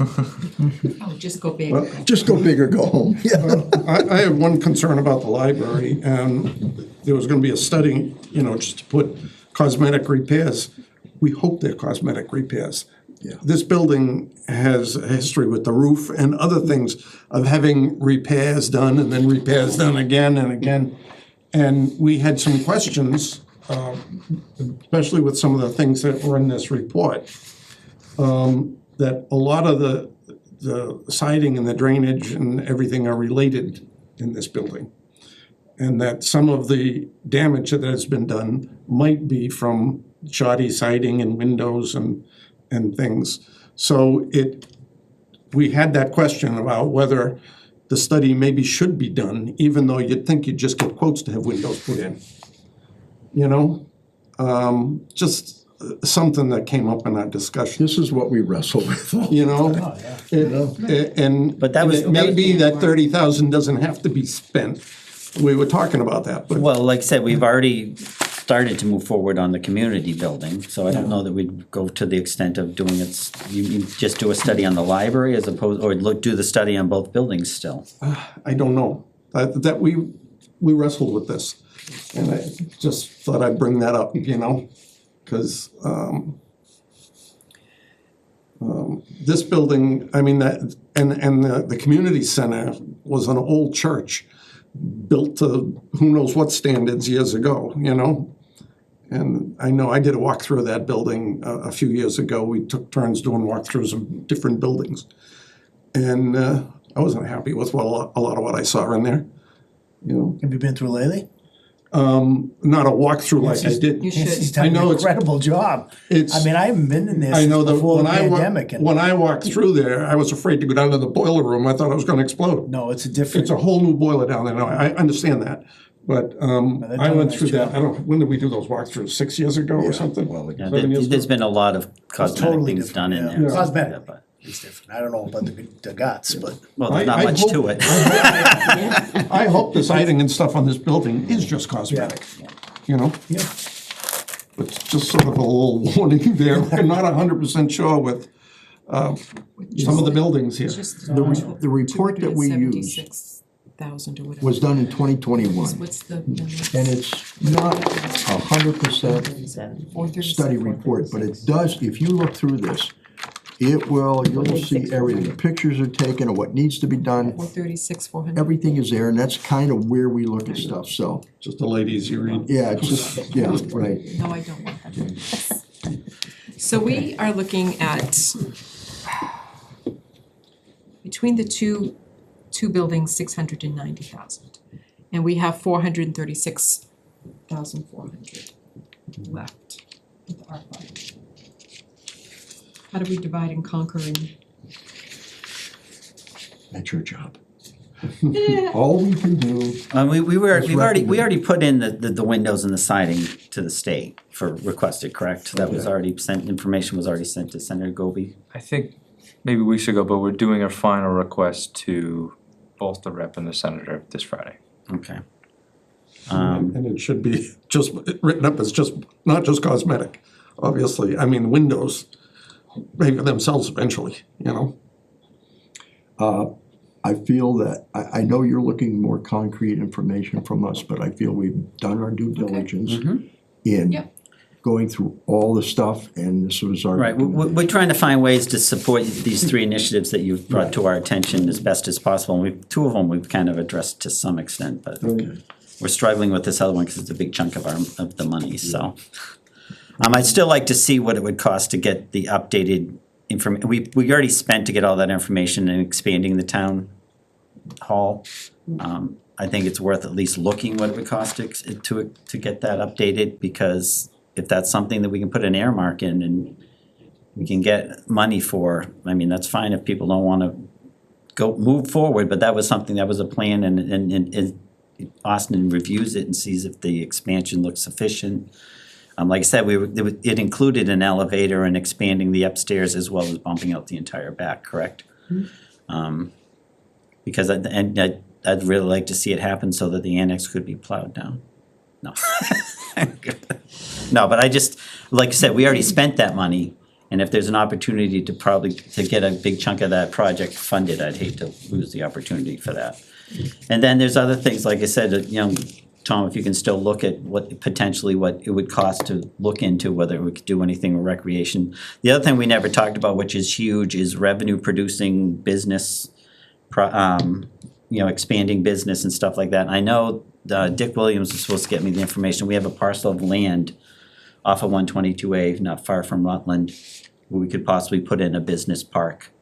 Oh, just go big. Just go big or go home, yeah. I have one concern about the library, and there was gonna be a study, just to put cosmetic repairs. We hope they're cosmetic repairs. Yeah. This building has a history with the roof and other things of having repairs done and then repairs done again and again. And we had some questions, especially with some of the things that were in this report, that a lot of the siding and the drainage and everything are related in this building. And that some of the damage that has been done might be from shoddy siding and windows and things. So we had that question about whether the study maybe should be done, even though you'd think you'd just get quotes to have windows put in. You know, just something that came up in our discussion, This is what we wrestle with. you know? And But that was- it may be that 30,000 doesn't have to be spent. We were talking about that, but Well, like I said, we've already started to move forward on the community building, so I don't know that we'd go to the extent of doing it, you just do a study on the library as opposed, or do the study on both buildings still. I don't know. That we wrestled with this. And I just thought I'd bring that up, you know? Because this building, I mean, that, and the community center was an old church built to who knows what standards years ago, you know? And I know I did a walkthrough of that building a few years ago. We took turns doing walkthroughs of different buildings. And I wasn't happy with a lot of what I saw in there, you know? Have you been through lately? Not a walkthrough like I did. You should. He's I done know an it's- incredible job. it's- I mean, I haven't been in there I since know that before the when pandemic, and when I walked through there, I was afraid to go down to the boiler room. I thought I was gonna explode. no, it's a different. It's a whole new boiler down there now. I understand that. But they're I doing went a nice through that, job. I don't, when did we do those walkthroughs? 6 years ago or something? Yeah, 7 years there's ago? been a lot of cosmetic totally things done in different, there. yeah. Cosmetic. Yeah, but- It's different. I don't know about the guts, but Well, there's I not much hope- to it. I hope the siding and stuff on this building is just cosmetic, you know? yeah. But just sort of a little warning there. I'm not 100% sure with some of the buildings here. Just The report that we used 276,000 or whatever. was done in 2021, What's the? and it's not 100% 436, study report, but it does, if you look through this, you'll see everything. The pictures are taken of what needs to be done, 436, 400. everything is there, and that's kind of where we look at stuff, so, Just a lady easy read. yeah, it's just, yeah, right. No, I don't want that. So we are looking at between the two buildings, 690,000. And we have 436,400 left with ARPA. How do we divide and conquer and? That's your job. All we can do, We've already recommend. put in the windows and the siding to the state for requested, correct? That was already sent, information was already sent to Senator Goby. I think maybe weeks ago, but we're doing a final request to both the rep and the senator this Friday. Okay. And it should be just written up as just, not just cosmetic, obviously. I mean, windows pay for themselves eventually, you know? I feel that, I know you're looking more concrete information from us, but I feel we've done our due diligence in Yep. going through all the stuff, and this was our. Right, we're trying to find ways to support these three initiatives that you've brought to our attention as best as possible. And two of them we've kind of addressed to some extent, but we're struggling with this other one because it's a big chunk of the money, so. I'd still like to see what it would cost to get the updated we already spent to get all that information and expanding the town hall. I think it's worth at least looking what it would cost to get that updated, because if that's something that we can put an earmark in and we can get money for, I mean, that's fine if people don't wanna move forward, but that was something, that was a plan, and Austin reviews it and sees if the expansion looks sufficient. Like I said, it included an elevator and expanding the upstairs as well as bumping out the entire back, correct? Because I'd really like to see it happen so that the annex could be plowed down. No. No, but I just, like I said, we already spent that money, and if there's an opportunity to get a big chunk of that project funded, I'd hate to lose the opportunity for that. And then there's other things, like I said, you know, Tom, if you can still look at what it would cost to look into whether we could do anything with recreation. The other thing we never talked about, which is huge, is revenue producing business, expanding business and stuff like that. And I know Dick Williams is supposed to get me the information. We have a parcel of land off of 122A, not far from Rutland, where we could possibly put in a business park.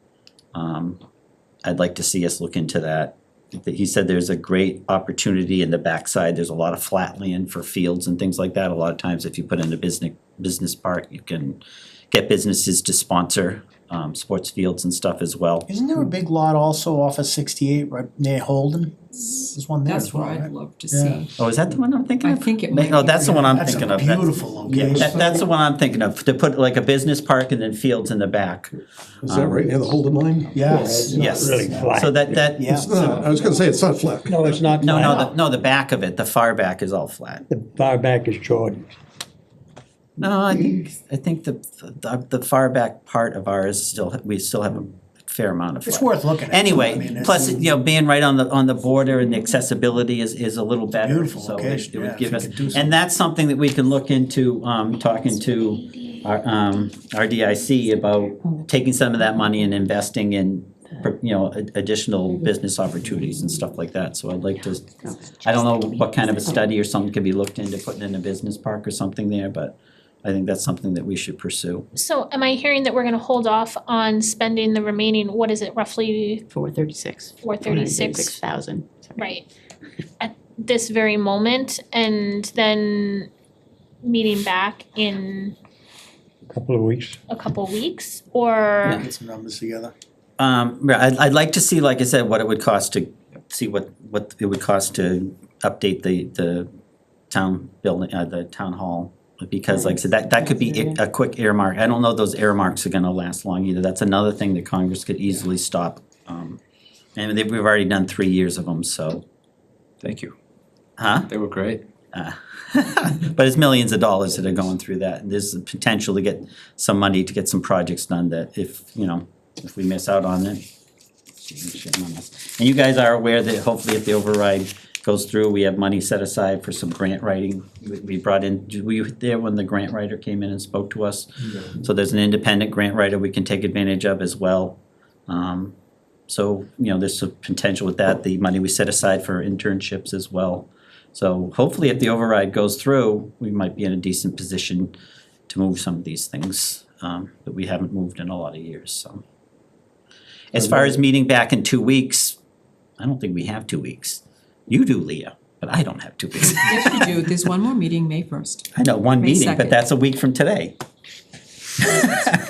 I'd like to see us look into that. He said there's a great opportunity in the backside. There's a lot of flat land for fields and things like that. A lot of times if you put in a business park, you can get businesses to sponsor sports fields and stuff as well. Isn't there a big lot also off of 68 right near Holden? There's one there That's as well, what I'd right? love to Yeah. see. Oh, is that the one I'm thinking I of? think it might No, be. that's the one I'm That's thinking a of. That's- beautiful Yeah, location. that's the one I'm thinking of, to put like a business park and then fields in the back. Is that right near the Holden line? Yes. Yes. Really flat. So that, Yeah. It's not, I was gonna say, it's not flat. No, it's not no, flat. no, the back of it, the far back is all flat. The far back is Jordan. No, I think the far back part of ours we still have a fair amount of. It's flat. worth looking at. I mean, Anyway, it's- plus, being right on the border and the accessibility is a little better. Beautiful So location, it would yeah, give if us, you could do something. and that's something that we can look into, talking to our DIC about taking some of that money and investing in, additional business opportunities and stuff like that. So I'd like to, I don't know what kind of a study or something could be looked into, putting in a business park or something there, but I think that's something that we should pursue. So am I hearing that we're gonna hold off on spending the remaining, what is it, roughly 436. 436? 436,000. Right, at this very moment, and then meeting back in Couple of weeks. a couple weeks, or? Get some numbers together. I'd like to see, like I said, what it would cost to, see what it would cost to update the town building, the town hall. Because like I said, that could be a quick earmark. I don't know those earmarks are gonna last long either. That's another thing that Congress could easily stop. And we've already done 3 years of them, so. Thank you. Huh? They were great. But it's millions of dollars that are going through that. And there's the potential to get some money to get some projects done that if we miss out on it. And you guys are aware that hopefully if the override goes through, we have money set aside for some grant writing. We brought in, were you there when the grant writer came in and spoke to us? So there's an independent grant writer we can take advantage of as well. So, there's some potential with that, the money we set aside for internships as well. So hopefully if the override goes through, we might be in a decent position to move some of these things that we haven't moved in a lot of years, so. As far as meeting back in 2 weeks, I don't think we have 2 weeks. You do, Leah, but I don't have 2 weeks. Yes, you do. There's one more meeting, May 1st. I know, one May meeting, 2nd. but that's a week from today.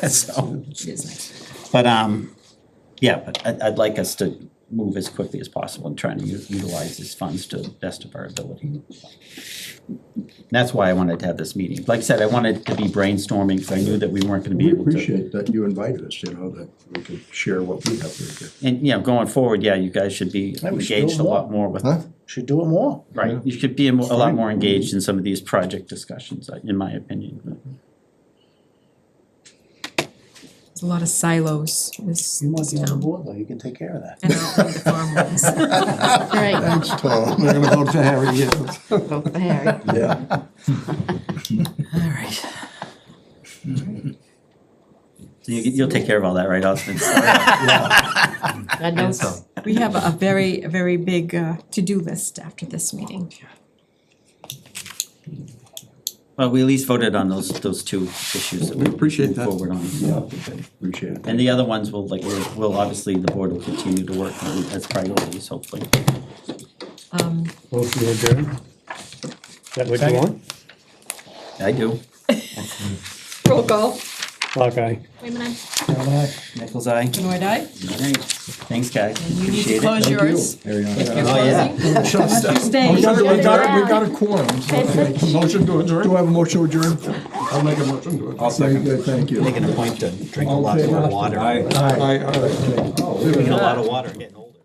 So, It is nice. but I'd like us to move as quickly as possible and trying to utilize these funds to the best of our ability. That's why I wanted to have this meeting. Like I said, I wanted to be brainstorming, because I knew that we weren't gonna be We able to. appreciate that you invited us, that we could share what we have here. And, going forward, you guys should be Yeah, we should engaged do a more. lot more with. Huh? Should do it more. Right, you should be a lot more engaged in some of these project discussions, in my opinion. There's a lot of silos this You might be on the town. board though, you can take care of that. And out on the farm ones. Right, Thanks, Tom. They're gonna vote for Harry, yes. vote for Harry. Yeah. All right. So you'll take care of all that, right, Austin? God knows. We have a very big to-do list after this meeting. Well, we at least voted on those two issues that We appreciate move that. forward on. Yeah, appreciate it. And the other ones will obviously, the board will continue to work on as priorities, hopefully. Motion to adjourn. Is that what you want? I do. Roll call. Clock eye. Wait a minute. Nichols eye. Benoit eye. All right. Thanks, guys. You need to Appreciate it. close yours. If you're closing, Shut us down. you're staying. We got a quorum, so motion to adjourn? Do I have a motion to adjourn? I'll make a motion to adjourn. I'll Very second. good, thank you. Making a point to drink a All lot in favor? more water. Aye. Aye, all right. Drinking a lot of water, getting older.